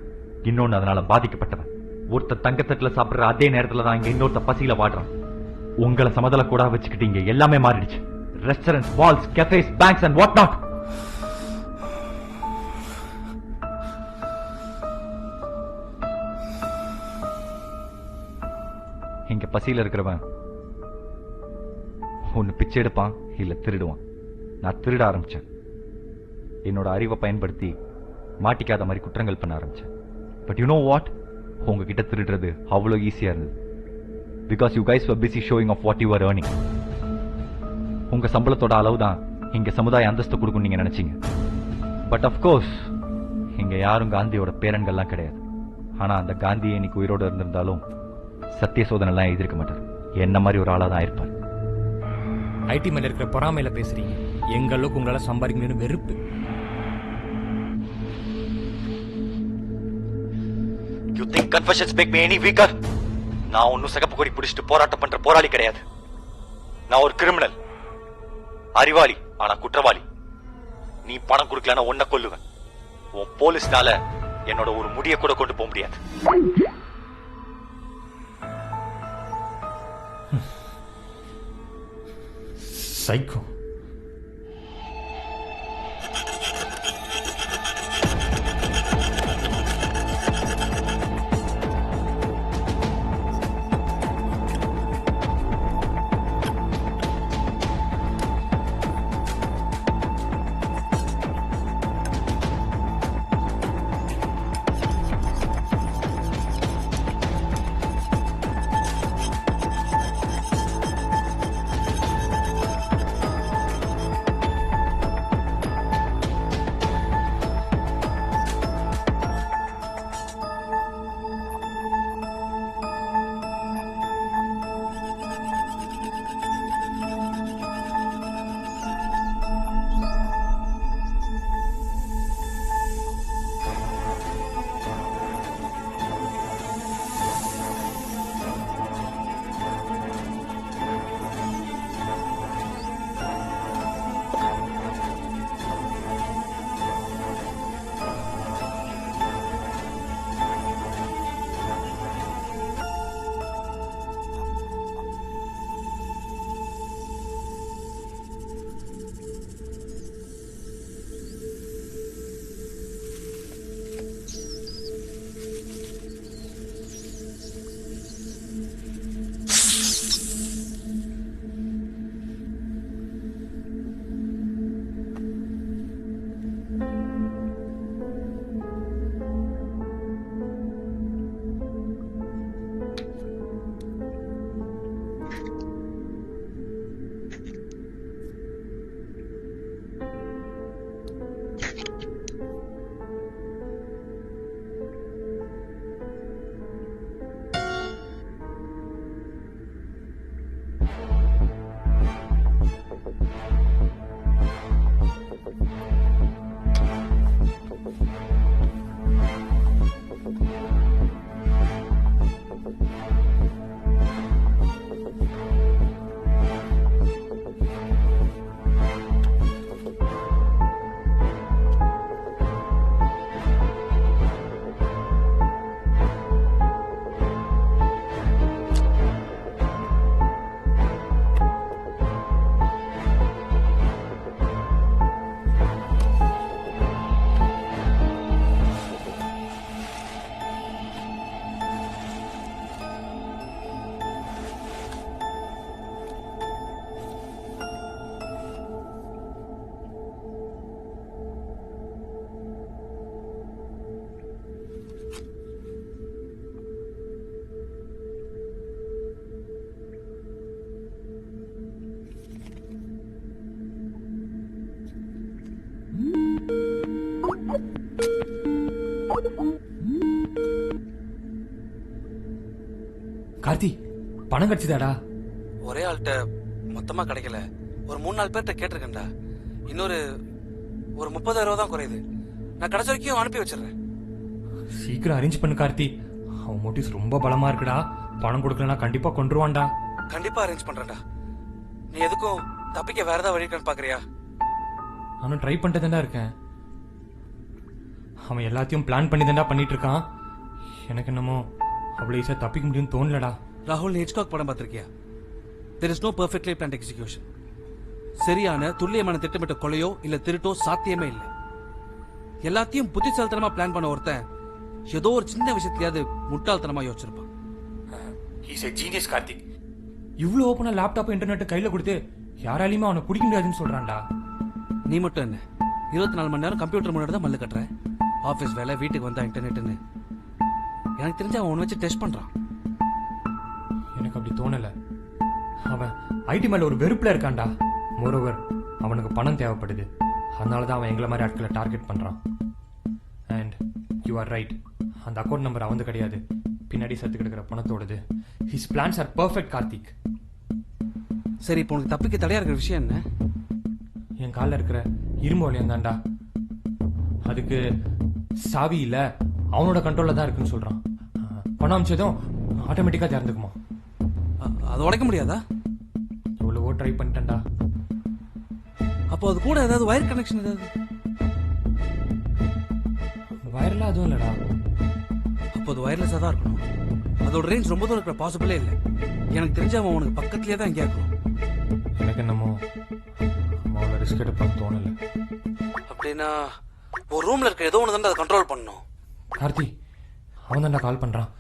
[SPEAKER 2] இன்னொன்னு அதனால பாதிக்கப்பட்டவன். ஒருத்தர் தங்கத்தட்டுல சாப்பிடுற அதே நேரத்துல தான் இங்க இன்னொருத்த பசியில வாடுறான். உங்களை சமதள கூட வச்சுக்கிட்டு இங்க எல்லாமே மாறிடுச்சு. Restaurants, malls, cafes, banks and what not. இங்க பசியில இருக்கிறவன் ஒன்னு பிச்சை எடுப்பான், இல்ல திருடுவான். நான் திருட ஆரம்பிச்சேன். என்னோட அறிவை பயன்படுத்தி மாட்டிக்காத மாதிரி குற்றங்கள் பண்ண ஆரம்பிச்சேன். பட் யூ நோ வாட், உங்ககிட்ட திருடுறது அவ்வளவு ஈஸியா இருந்தது. Because you guys were busy showing off what you are earning. உங்க சம்பளத்தோட அளவு தான் இங்க சமுதாய அந்தஸ்து கொடுக்கும் நீங்க நினைச்சீங்க. பட் அப்கோர்ஸ் இங்க யாரும் காந்தியோட பேரன்கள்லாம் கிடையாது. ஆனா அந்த காந்தியை இன்னைக்கு உயிரோடு இருந்திருந்தாலும் சத்திய சோதனை எல்லாம் எழுதிருக்க மாட்டார். என்ன மாதிரி ஒரு ஆளா தான் இருப்பார்.
[SPEAKER 1] ஐடி மேல இருக்கிற பொறாமையில பேசுறீங்க. எங்க அளவுக்கு உங்களால சம்பாதிக்கணும்னு வெறுப்பு.
[SPEAKER 2] You think confessions make me any weaker? நான் ஒன்னும் சிகப்பு கொடி பிடிச்சிட்டு போராட்டம் பண்ற போராளி கிடையாது. நான் ஒரு கிரிமினல், அறிவாளி, ஆனா குற்றவாளி. நீ பணம் கொடுக்கலன்னா உன்னை கொல்லுவேன். உன் போலீஸ்னால என்னோட ஒரு முடிய கூட கொண்டு போக முடியாது.
[SPEAKER 1] சைக்கோ. பணம் கிடைச்சதாடா?
[SPEAKER 3] ஒரே ஆள்கிட்ட மொத்தமா கிடைக்கல, ஒரு 3-4 பேர்கிட்ட கேட்டிருக்கேன்டா. இன்னொரு ஒரு 30,000 தான் குறையுது. நான் கடைசி வரைக்கும் அனுப்பி வச்சிடுறேன்.
[SPEAKER 1] சீக்கிரம் அரேஞ்ச் பண்ணு கார்த்தி. அவன் மோட்டிவ்ஸ் ரொம்ப பலமா இருக்குடா. பணம் கொடுக்கலனா கண்டிப்பா கொன்றுவான்டா.
[SPEAKER 3] கண்டிப்பா அரேஞ்ச் பண்றேன்டா. நீ எதுக்கும் தப்பிக்க வேற ஏதாவது வழி இருக்கான்னு பாக்குறியா?
[SPEAKER 1] நானும் ட்ரை பண்ணிட்டு தான்டா இருக்கேன். அவன் எல்லாத்தையும் பிளான் பண்ணி தான்டா பண்ணிட்டு இருக்கான். எனக்கு என்னமோ அவ்வளோ ஈஸியா தப்பிக்க முடியும்னு தோணலடா.
[SPEAKER 3] ராகுல், நீ ஹிட்ச்காக் படம் பார்த்திருக்கியா? There is no perfectly planned execution. சரியான துல்லியமான திட்டமிட்ட கொலையோ இல்ல திருட்டோ சாத்தியமே இல்லை. எல்லாத்தையும் புத்திசாலித்தனமா பிளான் பண்ண ஒருத்தன் ஏதோ ஒரு சின்ன விஷயத்தையாவது முட்டாள்தனமா யோசிச்சிருப்பான்.
[SPEAKER 1] He's a genius Karthik. இவ்வளவு ஓப்பனா லேப்டாப் இன்டர்நெட் கையில கொடுத்து யாராலையுமே அவனை பிடிக்க முடியாதுன்னு சொல்றான்டா.
[SPEAKER 3] நீ மட்டும் என்ன 24 மணி நேரம் கம்ப்யூட்டர் முன்னாடி தான் மல்லு கட்டுற? ஆபீஸ் வேலை, வீட்டுக்கு வந்தா இன்டர்நெட்னு. எனக்கு தெரிஞ்ச அவன் உன்னை வச்சு டெஸ்ட் பண்றான்.
[SPEAKER 1] எனக்கு அப்படி தோணல. அவன் ஐடி மேல ஒரு வெறுப்புல இருக்கான்டா. மோரோவர் அவனுக்கு பணம் தேவைப்படுது. அதனாலதான் அவன் எங்களை மாதிரி ஆட்களை டார்கெட் பண்றான். And you are right. அந்த அக்கௌண்ட் நம்பர் அவந்து கிடையாது, பின்னாடி சத்து கிடக்கிற பணத்தோடது. His plans are perfect Karthik.
[SPEAKER 3] சரி, இப்போ உனக்கு தப்பிக்க தடையா இருக்கிற விஷயம் என்ன?
[SPEAKER 1] என் காலில் இருக்கிற இரும்பு வளையம் தான்டா. அதுக்கு சாவி இல்ல, அவனோட கண்ட்ரோல்ல தான் இருக்குன்னு சொல்றான். பணம் அமிச்சதும் ஆட்டோமேட்டிக்கா திறந்துக்குமா?
[SPEAKER 3] அது உடைக்க முடியாதா?
[SPEAKER 1] எவ்வளவோ ட்ரை பண்ணிட்டேன்டா.
[SPEAKER 3] அப்போ அது கூட ஏதாவது வயர் கனெக்ஷன் ஏதாவது?
[SPEAKER 1] வயர்லாம் அதுவும் இல்லடா.
[SPEAKER 3] அப்போ அது வயர்லெஸ்ஸா தான் இருக்கணும். அதோட ரேஞ்ச் ரொம்ப தூரம் இருக்கிற பாசிபிளே இல்லை. எனக்கு தெரிஞ்ச அவன் உனக்கு பக்கத்துலயே தான் எங்கேயா இருக்கணும்.
[SPEAKER 1] எனக்கு என்னமோ அவ்வளோ ரிஸ்க் எடுப்பான்னு தோணல.
[SPEAKER 3] அப்படின்னா ஒரு ரூம்ல இருக்க ஏதோ ஒன்று தான் அதை கண்ட்ரோல் பண்ணணும்.
[SPEAKER 1] கார்த்தி, அவன் தான்டா கால் பண்றான்.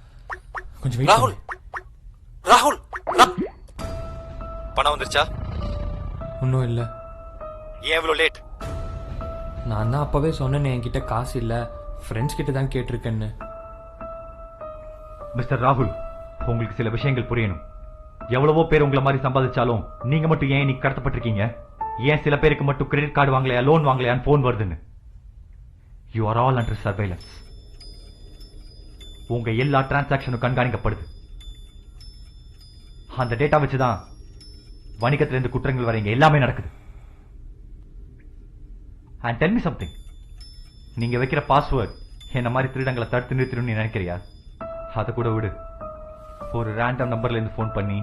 [SPEAKER 1] கொஞ்சம் வெயிட்
[SPEAKER 3] ராகுல், ராகுல்,
[SPEAKER 2] பணம் வந்துருச்சா?
[SPEAKER 1] ஒன்றும் இல்லை.
[SPEAKER 2] ஏன் இவ்வளோ லேட்?
[SPEAKER 1] நான் தான் அப்பவே சொன்னேன் என்கிட்ட காசு இல்லை, ஃப்ரெண்ட்ஸ் கிட்ட தான் கேட்டிருக்கேன்னு.
[SPEAKER 10] மிஸ்டர் ராகுல், உங்களுக்கு சில விஷயங்கள் புரியணும். எவ்வளவோ பேர் உங்களை மாதிரி சம்பாதிச்சாலும் நீங்க மட்டும் ஏன் இன்னைக்கு கடத்தப்பட்டிருக்கீங்க? ஏன் சில பேருக்கு மட்டும் கிரெடிட் கார்டு வாங்கலையா, லோன் வாங்கலையான்னு போன் வருதுன்னு? You are all under surveillance. உங்க எல்லா டிரான்சாக்சனும் கண்காணிக்கப்படுது. அந்த டேட்டா வச்சுதான் வணிகத்திலிருந்து குற்றங்கள் வர இங்க எல்லாமே நடக்குது. And tell me something. நீங்க வைக்கிற பாஸ்வேர்ட் என்ன மாதிரி திருடங்களை தடுத்து நிறுத்திடும் நீ நினைக்கிறியா? அதை கூட விடு. ஒரு ரேண்டம் நம்பர்ல இருந்து போன் பண்ணி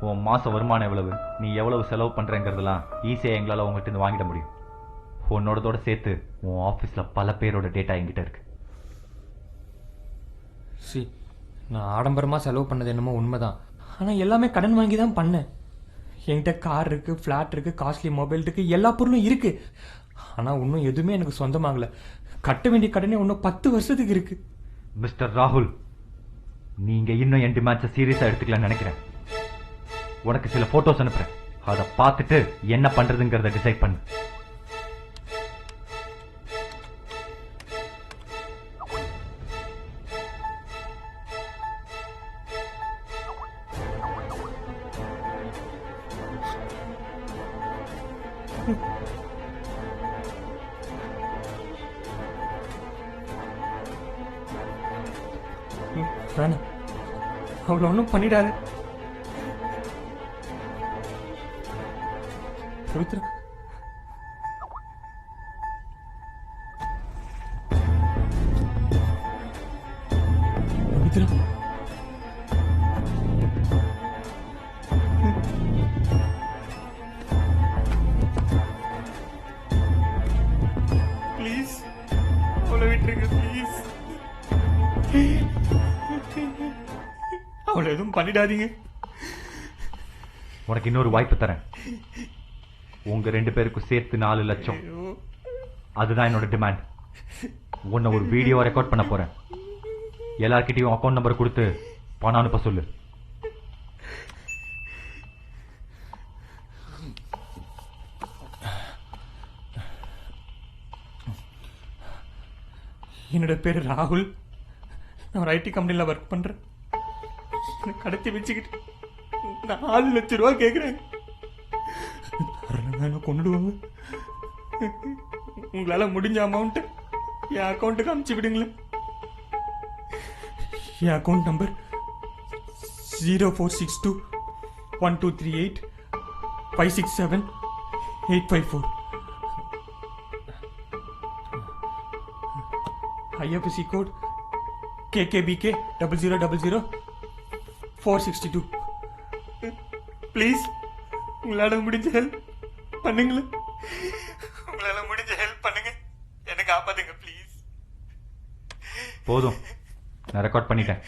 [SPEAKER 10] உன் மாச வருமானம் எவ்வளவு, நீ எவ்வளவு செலவு பண்றங்கிறதெல்லாம் ஈஸியா எங்களால உங்ககிட்ட இருந்து வாங்கிட முடியும். உன்னோடதோட சேர்த்து உன் ஆபீஸ்ல பல பேரோட டேட்டா என்கிட்ட இருக்கு.
[SPEAKER 1] நான் ஆடம்பரமா செலவு பண்ணது என்னமோ உண்மைதான். ஆனா எல்லாமே கடன் வாங்கி தான் பண்ணேன். என்கிட்ட கார் இருக்கு, பிளாட் இருக்கு, காஸ்ட்லி மொபைல் இருக்கு, எல்லா பொருளும் இருக்கு. ஆனா இன்னும் எதுவுமே எனக்கு சொந்தமாகல. கட்ட வேண்டிய கடனே இன்னும் 10 வருஷத்துக்கு இருக்கு.
[SPEAKER 10] மிஸ்டர் ராகுல், நீங்க இன்னும் என் டிமாண்ட்ஸை சீரியஸா எடுத்துக்கலாம்னு நினைக்கிறேன். உனக்கு சில போட்டோஸ் அனுப்புறேன். அதை பார்த்துட்டு என்ன பண்றதுங்கிறத டிசைட் பண்ணு.
[SPEAKER 1] வேணாம், அவளை ஒன்றும் பண்ணிடாது. பவித்ரா, பவித்ரா, ப்ளீஸ் அவளை விட்டுருங்க. ப்ளீஸ் அவளை எதுவும் பண்ணிடாதீங்க.
[SPEAKER 10] உனக்கு இன்னொரு வாய்ப்பு தரேன். உங்க 2 பேருக்கும் சேர்த்து 4 லட்சம். அதுதான் என்னோட டிமாண்ட். உன்னை ஒரு வீடியோ ரெக்கார்ட் பண்ண போறேன். எல்லார்கிட்டையும் அக்கௌண்ட் நம்பர் கொடுத்து பணம் அனுப்ப சொல்லு.
[SPEAKER 1] என்னோட பேரு ராகுல். நான் ஒரு ஐடி கம்பெனியில் ஒர்க் பண்றேன். கடத்தி வச்சுக்கிட்டு 4 லட்சம் ரூபா கேட்குறேன். கொண்டுடுவாங்க. உங்களால முடிஞ்ச அமௌண்ட் என் அக்கௌண்ட்டுக்கு அனுப்பிச்சு விடுங்களேன். என் account number 0462 1238 567 854. IFSC code KKBK 0000 462. Please உங்களால முடிஞ்ச ஹெல்ப் பண்ணுங்களேன். உங்களால முடிஞ்ச ஹெல்ப் பண்ணுங்க, என்ன காப்பாத்துங்க ப்ளீஸ்.
[SPEAKER 10] போதும், நான் ரெக்கார்ட் பண்ணிட்டேன்.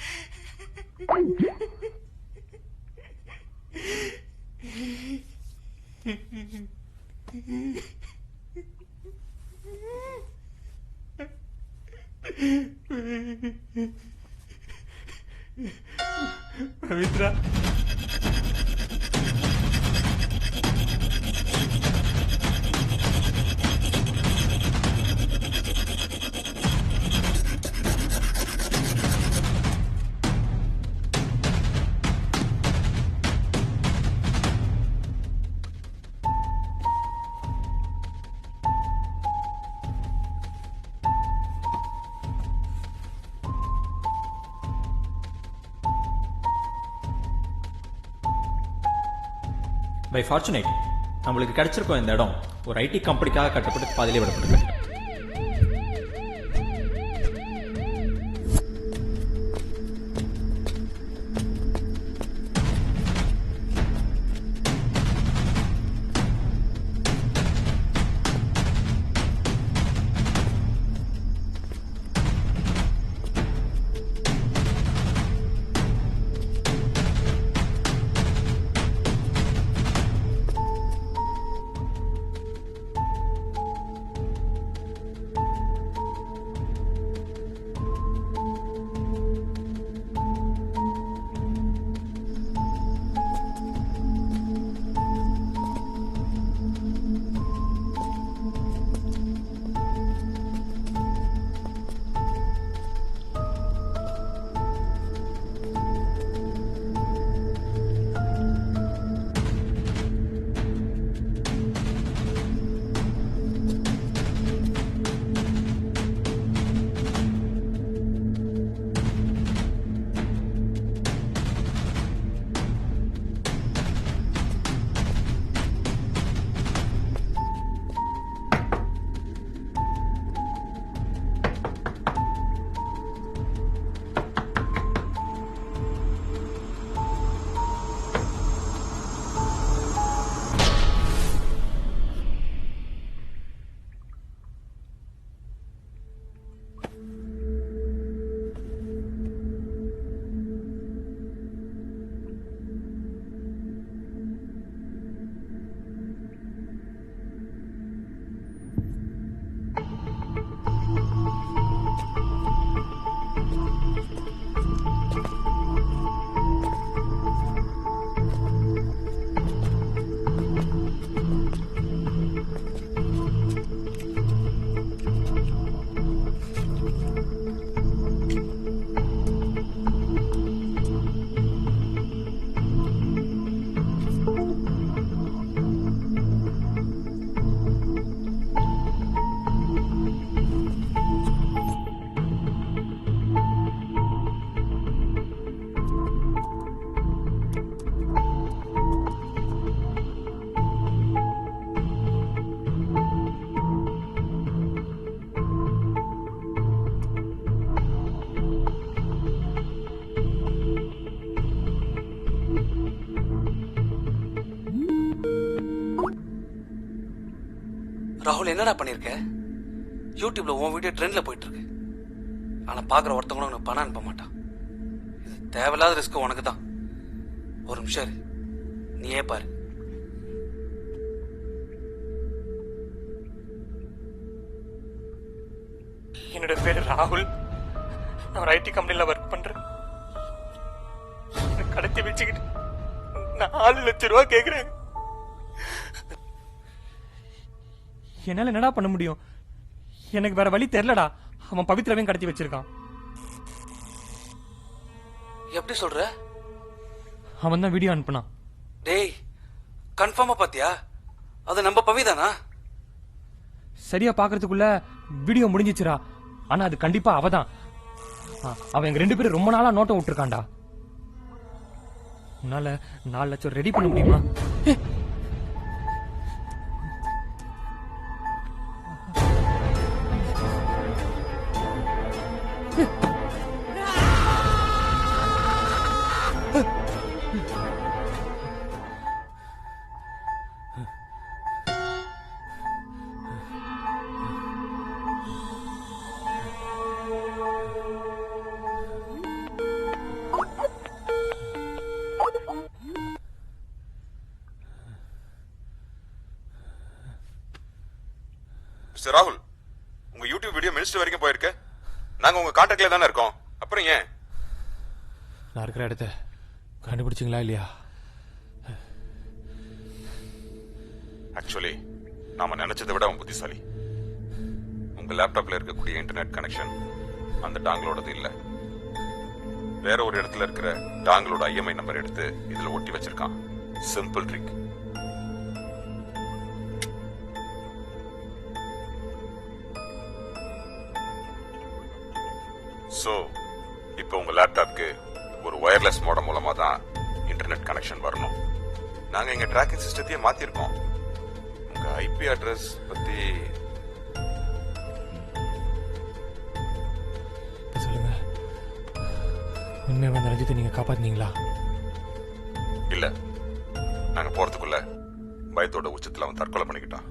[SPEAKER 1] பவித்ரா,
[SPEAKER 6] பை ஃபார்ச்சுனேட் நம்மளுக்கு கிடைச்சிருக்கோம் இந்த இடம் ஒரு ஐடி கம்பெனிக்காக கட்டப்பட்டு பாதியிலே விடப்பட்டிருக்கு.
[SPEAKER 4] ராகுல், என்னடா பண்ணிருக்க? யூடியூப்ல உன் வீடியோ ட்ரெண்ட்ல போயிட்டு இருக்கு. ஆனா பாக்குற ஒருத்தவங்க உனக்கு பணம் அனுப்ப மாட்டான். இது தேவையில்லாத ரிஸ்க் உனக்கு தான். ஒரு நிமிஷம் இரு, நீயே பாரு.
[SPEAKER 1] என்னோட பேரு ராகுல். நான் ஒரு ஐடி கம்பெனில ஒர்க் பண்றேன். கடத்தி வச்சுக்கிட்டு 4 லட்சம் ரூபா கேக்குறாங்க. என்னால என்னடா பண்ண முடியும்? எனக்கு வேற வழி தெரியலடா. அவன் பவித்ராவையும் கடத்தி வச்சிருக்கான்.
[SPEAKER 4] எப்படி சொல்ற?
[SPEAKER 1] அவன் தான் வீடியோ அனுப்புனான்.
[SPEAKER 4] டேய், கன்ஃபார்மா பாத்தியா? அது நம்ம பவிதானா?
[SPEAKER 1] சரியா பாக்குறதுக்குள்ள வீடியோ முடிஞ்சிச்சுரா. ஆனா அது கண்டிப்பா அவதான். அவன் எங்க 2 பேரும் ரொம்ப நாளா நோட்டம் விட்டுருக்கான்டா. உன்னால 4 லட்சம் ரெடி பண்ண முடியுமா?
[SPEAKER 5] மிஸ்டர் ராகுல், உங்க யூடியூப் வீடியோ மினிஸ்டர் வரைக்கும் போயிருக்கு. நாங்க உங்க கான்டாக்ட்ல தானே இருக்கோம். அப்புறம் ஏன்
[SPEAKER 1] நான் இருக்கிற இடத்த கண்டுபிடிச்சிங்களா இல்லையா?
[SPEAKER 5] ஆக்சுவலி நாம நினைச்சதை விட அவன் புத்திசாலி. உங்க லேப்டாப்ல இருக்கக்கூடிய இன்டர்நெட் கனெக்ஷன் அந்த டாங்களோடது இல்ல. வேற ஒரு இடத்துல இருக்கிற டாங்களோட IMI நம்பர் எடுத்து இதுல ஒட்டி வச்சிருக்கான். Simple trick. சோ இப்போ உங்க லேப்டாப்க்கு ஒரு வயர்லெஸ் மோடம் மூலமா தான் இன்டர்நெட் கனெக்ஷன் வரணும். நாங்க எங்க ட்ராக்கிங் சிஸ்டத்தையே மாத்திருக்கோம். உங்க IP அட்ரஸ் பத்தி
[SPEAKER 1] சொல்லுங்க. உண்மை வந்த ரஞ்சித்தை நீங்க காப்பாத்தினீங்களா?
[SPEAKER 5] இல்ல. நாங்க போறதுக்குள்ள பயத்தோட உச்சத்துல அவன் தற்கொலை பண்ணிக்கிட்டான்.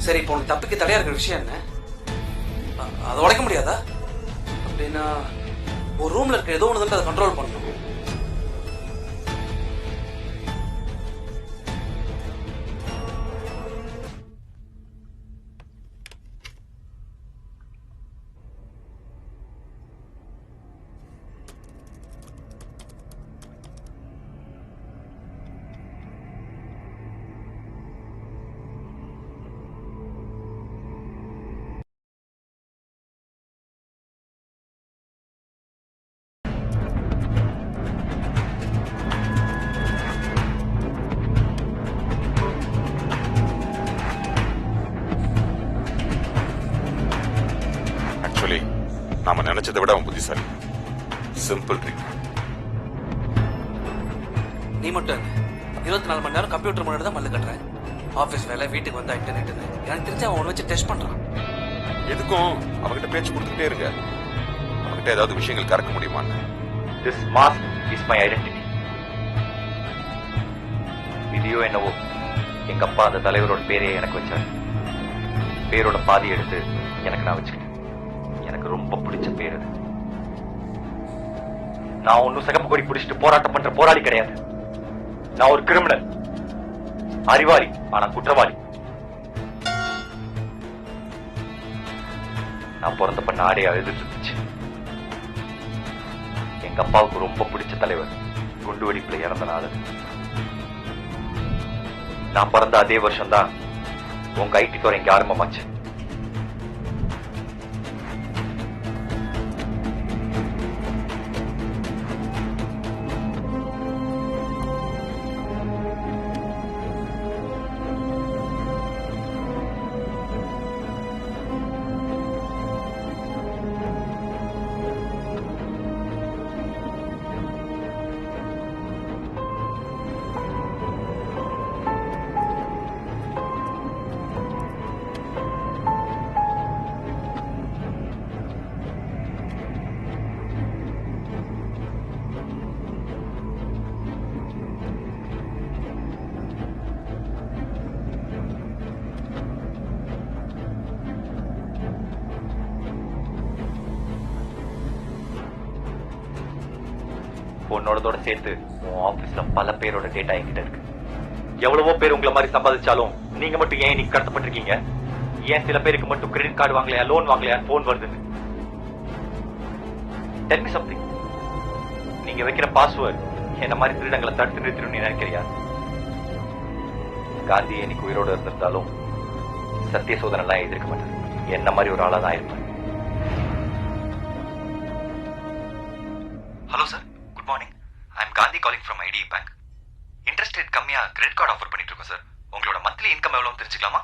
[SPEAKER 4] சரி, இப்போ உனக்கு தப்பிக்க தடையா இருக்கிற விஷயம் என்ன? அதை உடைக்க முடியாதா? அப்படின்னா ஒரு ரூம்ல இருக்க ஏதோ ஒன்று அதை கண்ட்ரோல் பண்ணணும். நாம நினைச்சதை விட அவன் புத்திசாலி. Simple trick. நீ மட்டும் 24 மணி நேரம் கம்ப்யூட்டர் முன்னாடி தான் மல்லு கட்டுறேன். ஆபீஸ் வேலை, வீட்டுக்கு வந்தா இன்டர்நெட். எனக்கு தெரிஞ்சு அவன் வச்சு டெஸ்ட் பண்றான்.
[SPEAKER 5] எதுக்கும் அவகிட்ட பேச்சு கொடுத்துக்கிட்டே இருங்க. அவகிட்ட ஏதாவது விஷயங்கள் கறக்க முடியுமான்னு.
[SPEAKER 10] This mask is my identity. விதியோ என்னவோ எங்க அப்பா அந்த தலைவரோட பேரையே எனக்கு வச்சார். பேரோட பாதி எடுத்து எனக்கு நான் வச்சுக்கிட்டேன். எனக்கு ரொம்ப பிடிச்ச பேர் அது. நான் ஒன்னும் சிகப்பு கொடி பிடிச்சிட்டு போராட்டம் பண்ற போராளி கிடையாது. நான் ஒரு கிரிமினல், அறிவாளி, ஆனா குற்றவாளி. நான் பிறந்தப்ப நாடே அழுதுட்டு இருந்துச்சு. எங்க அப்பாவுக்கு ரொம்ப பிடிச்ச தலைவர் குண்டு வெடிப்புல இறந்த நாள். நான் பிறந்த அதே வருஷம் தான் உங்க ஐடி துறை இங்க ஆரம்பமாச்சு.
[SPEAKER 2] உன்னோடதோட சேர்த்து உன் ஆபீஸ்ல பல பேரோட டேட்டா என்கிட்ட இருக்கு. எவ்வளவோ பேர் உங்களை மாதிரி சம்பாதிச்சாலும் நீங்க மட்டும் ஏன் இன்னைக்கு கடத்தப்பட்டிருக்கீங்க? ஏன் சில பேருக்கு மட்டும் கிரெடிட் கார்டு வாங்கலையா, லோன் வாங்கலையா, போன் வருதுன்னு? Tell me something. நீங்க வைக்கிற பாஸ்வேர்ட் என்ன மாதிரி திருடங்களை தடுத்து நிறுத்திடும் நீ நினைக்கிறியா? காந்தி இன்னைக்கு உயிரோடு இருந்திருந்தாலும் சத்திய சோதனை எல்லாம் எழுதிருக்க மாட்டார். என்ன மாதிரி ஒரு ஆளா தான் இருப்பார். Hello sir, good morning. I am Gandhi calling from ITI bank. Interest rate கம்மியா கிரெடிட் கார்டு ஆஃபர் பண்ணிட்டு இருக்கோம் சார். உங்களோட மந்த்லி இன்கம் எவ்வளோன்னு தெரிஞ்சுக்கலாமா?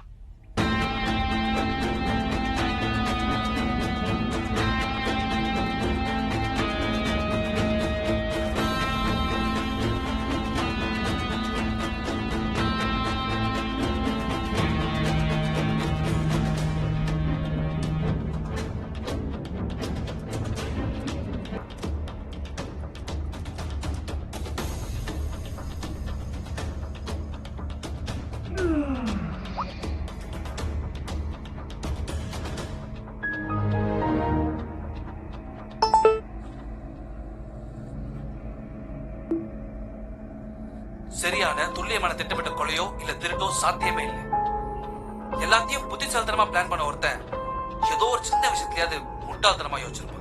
[SPEAKER 3] சரியான துல்லியமான திட்டமிட்ட கொலையோ இல்ல திருட்டோ சாத்தியமே இல்லை. எல்லாத்தையும் புத்திசாலித்தனமா பிளான் பண்ண ஒருத்தன் ஏதோ ஒரு சின்ன விஷயத்திலேயாவது முட்டாள்தனமா யோசிச்சிருப்பான்.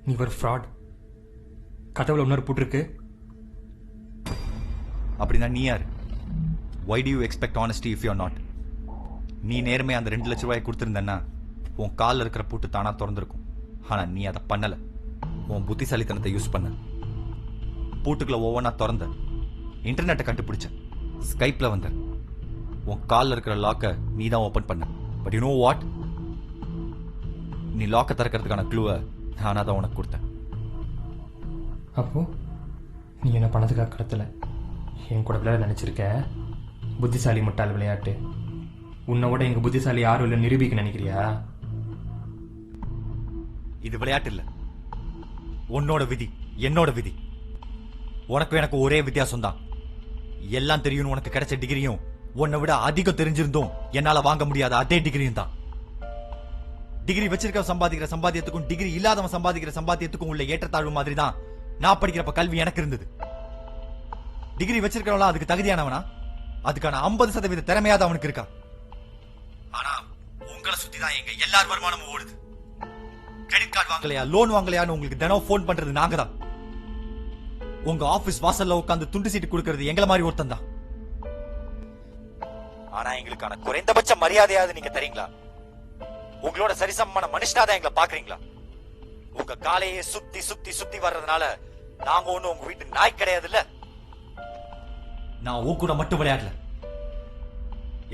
[SPEAKER 1] நீ ஒரு ஃப்ராட். கதவுல இன்னொரு பூட்டு இருக்கு.
[SPEAKER 10] அப்படின்னா நீ யார்? Why do you expect honesty if you're not? நீ நேர்மை அந்த 2 லட்ச ரூபாயை கொடுத்துருந்தன்னா உன் காலில் இருக்கிற பூட்டு தானா திறந்திருக்கும். ஆனா நீ அதை பண்ணல. உன் புத்திசாலித்தனத்தை யூஸ் பண்ண பூட்டுக்குள்ள ஒவ்வொன்றா திறந்த, இன்டர்நெட்டை கண்டுபிடிச்ச, ஸ்கைப்ல வந்த, உன் காலில் இருக்கிற லாக்கை நீ தான் ஓப்பன் பண்ண. But you know what? நீ லாக்கை திறக்கிறதுக்கான க்ளூவை நானா தான் உனக்கு கொடுத்தேன்.
[SPEAKER 1] அப்போ நீ என்ன பணத்துக்காக கடத்தல, என் கூட விளையாட நினைச்சிருக்க. புத்திசாலி முட்டாள் விளையாட்டு. உன்னோட எங்க புத்திசாலி யாரும் இல்லை நிரூபிக்க நினைக்கிறியா?
[SPEAKER 10] இது விளையாட்டு இல்ல, உன்னோட விதி, என்னோட விதி. உனக்கு எனக்கு ஒரே வித்தியாசம் தான். எல்லாம் தெரியும் உனக்கு கிடைச்ச டிகிரியும் உன்னை விட அதிகம் தெரிஞ்சிருந்தோம் என்னால வாங்க முடியாத அதே டிகிரியும் தான். டிகிரி வச்சிருக்க சம்பாதிக்கிற சம்பாத்தியத்துக்கும் டிகிரி இல்லாதவன் சம்பாதிக்கிற சம்பாத்தியத்துக்கும் உள்ள ஏற்றத்தாழ்வு மாதிரி தான் நான் படிக்கிறப்ப கல்வி எனக்கு இருந்தது. டிகிரி வச்சிருக்கிறவங்களா அதுக்கு தகுதியானவனா? அதுக்கான 50% திறமையாத அவனுக்கு இருக்கா? ஆனா உங்களை சுத்தி தான் எங்க எல்லார் வருமானமும் ஓடுது. கிரெடிட் கார்டு வாங்கலையா, லோன் வாங்கலையான்னு உங்களுக்கு தினம் போன் பண்றது நாங்க தான். உங்க ஆபீஸ் வாசல்ல உட்காந்து துண்டு சீட்டு கொடுக்கறது எங்களை மாதிரி ஒருத்தன் தான். ஆனா எங்களுக்கான குறைந்தபட்ச மரியாதையாவது நீங்க தரீங்களா? உங்களோட சரிசமமான மனுஷனாதான் எங்களை பாக்குறீங்களா? உங்க காலையே சுத்தி சுத்தி சுத்தி வர்றதுனால நாங்க ஒண்ணு உங்க வீட்டு நாய் கிடையாது இல்ல. நான் உன் கூட மட்டும் விளையாடல,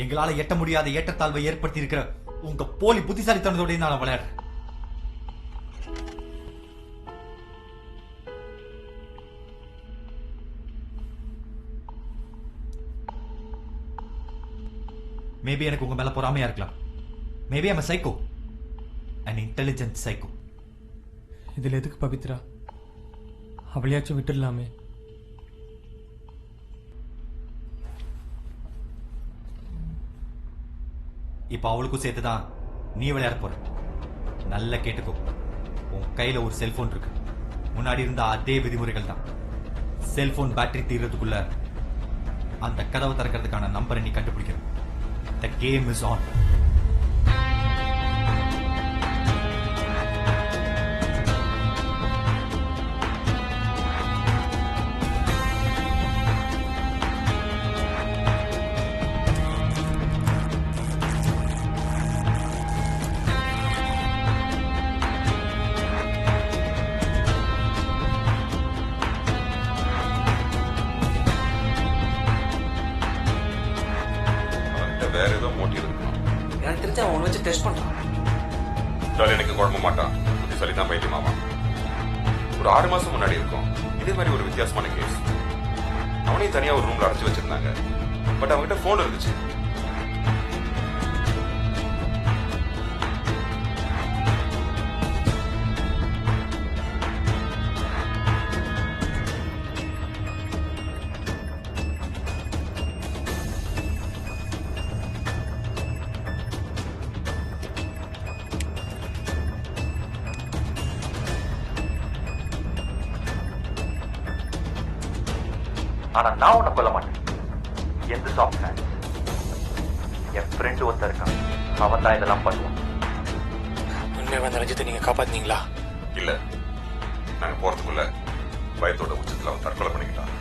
[SPEAKER 10] எங்களால எட்ட முடியாத ஏற்றத்தாழ்வை ஏற்படுத்தி இருக்கிற உங்க போலி புத்திசாலித்தனத்தோட நான் விளையாடுறேன். மேபி எனக்கு உங்க மேல பொறாமையா இருக்கலாம். Maybe I'm a psycho, an intelligent psycho.
[SPEAKER 1] இதுல எதுக்கு பவித்ரா? அவளையாச்சும் விட்டுடலாமே.
[SPEAKER 10] இப்ப அவளுக்கும் சேர்த்துதான் நீ விளையாட போற. நல்லா கேட்டுக்கோ, உன் கையில ஒரு செல்போன் இருக்கு. முன்னாடி இருந்த அதே விதிமுறைகள் தான். செல்போன் பேட்டரி தீர்றதுக்குள்ள அந்த கதவை திறக்கிறதுக்கான நம்பரை நீ கண்டுபிடிக்கிற. The game is on.
[SPEAKER 5] வேற ஏதோ மோட்டிவ் இருக்கணும்.
[SPEAKER 3] எனக்கு தெரிஞ்சு அவன் உன்னை வச்சு டெஸ்ட் பண்றான்.
[SPEAKER 5] எனக்கு குழம்ப மாட்டான், புத்திசாலி தான் பைத்தியமாமா. ஒரு 6 மாசம் முன்னாடி இருக்கும் இதே மாதிரி ஒரு வித்தியாசமான கேஸ். அவனையும் தனியா ஒரு ரூம்ல அடைச்சு வச்சிருந்தாங்க. பட் அவன்கிட்ட போன் இருந்துச்சு.
[SPEAKER 10] ஆனா நான் உன்னை கொல்ல மாட்டேன். எந்த சாஃப்ட் ஹேண்ட்? என் ஃப்ரெண்டு ஒருத்தர் இருக்கான், அவன் தான் இதெல்லாம் பண்ணுவான்.
[SPEAKER 1] உண்மை வந்த ரஞ்சித்தை நீங்க காப்பாத்தினீங்களா?
[SPEAKER 5] இல்ல, நாங்க போறதுக்குள்ள பயத்தோட உச்சத்துல அவன் தற்கொலை பண்ணிக்கிட்டான்.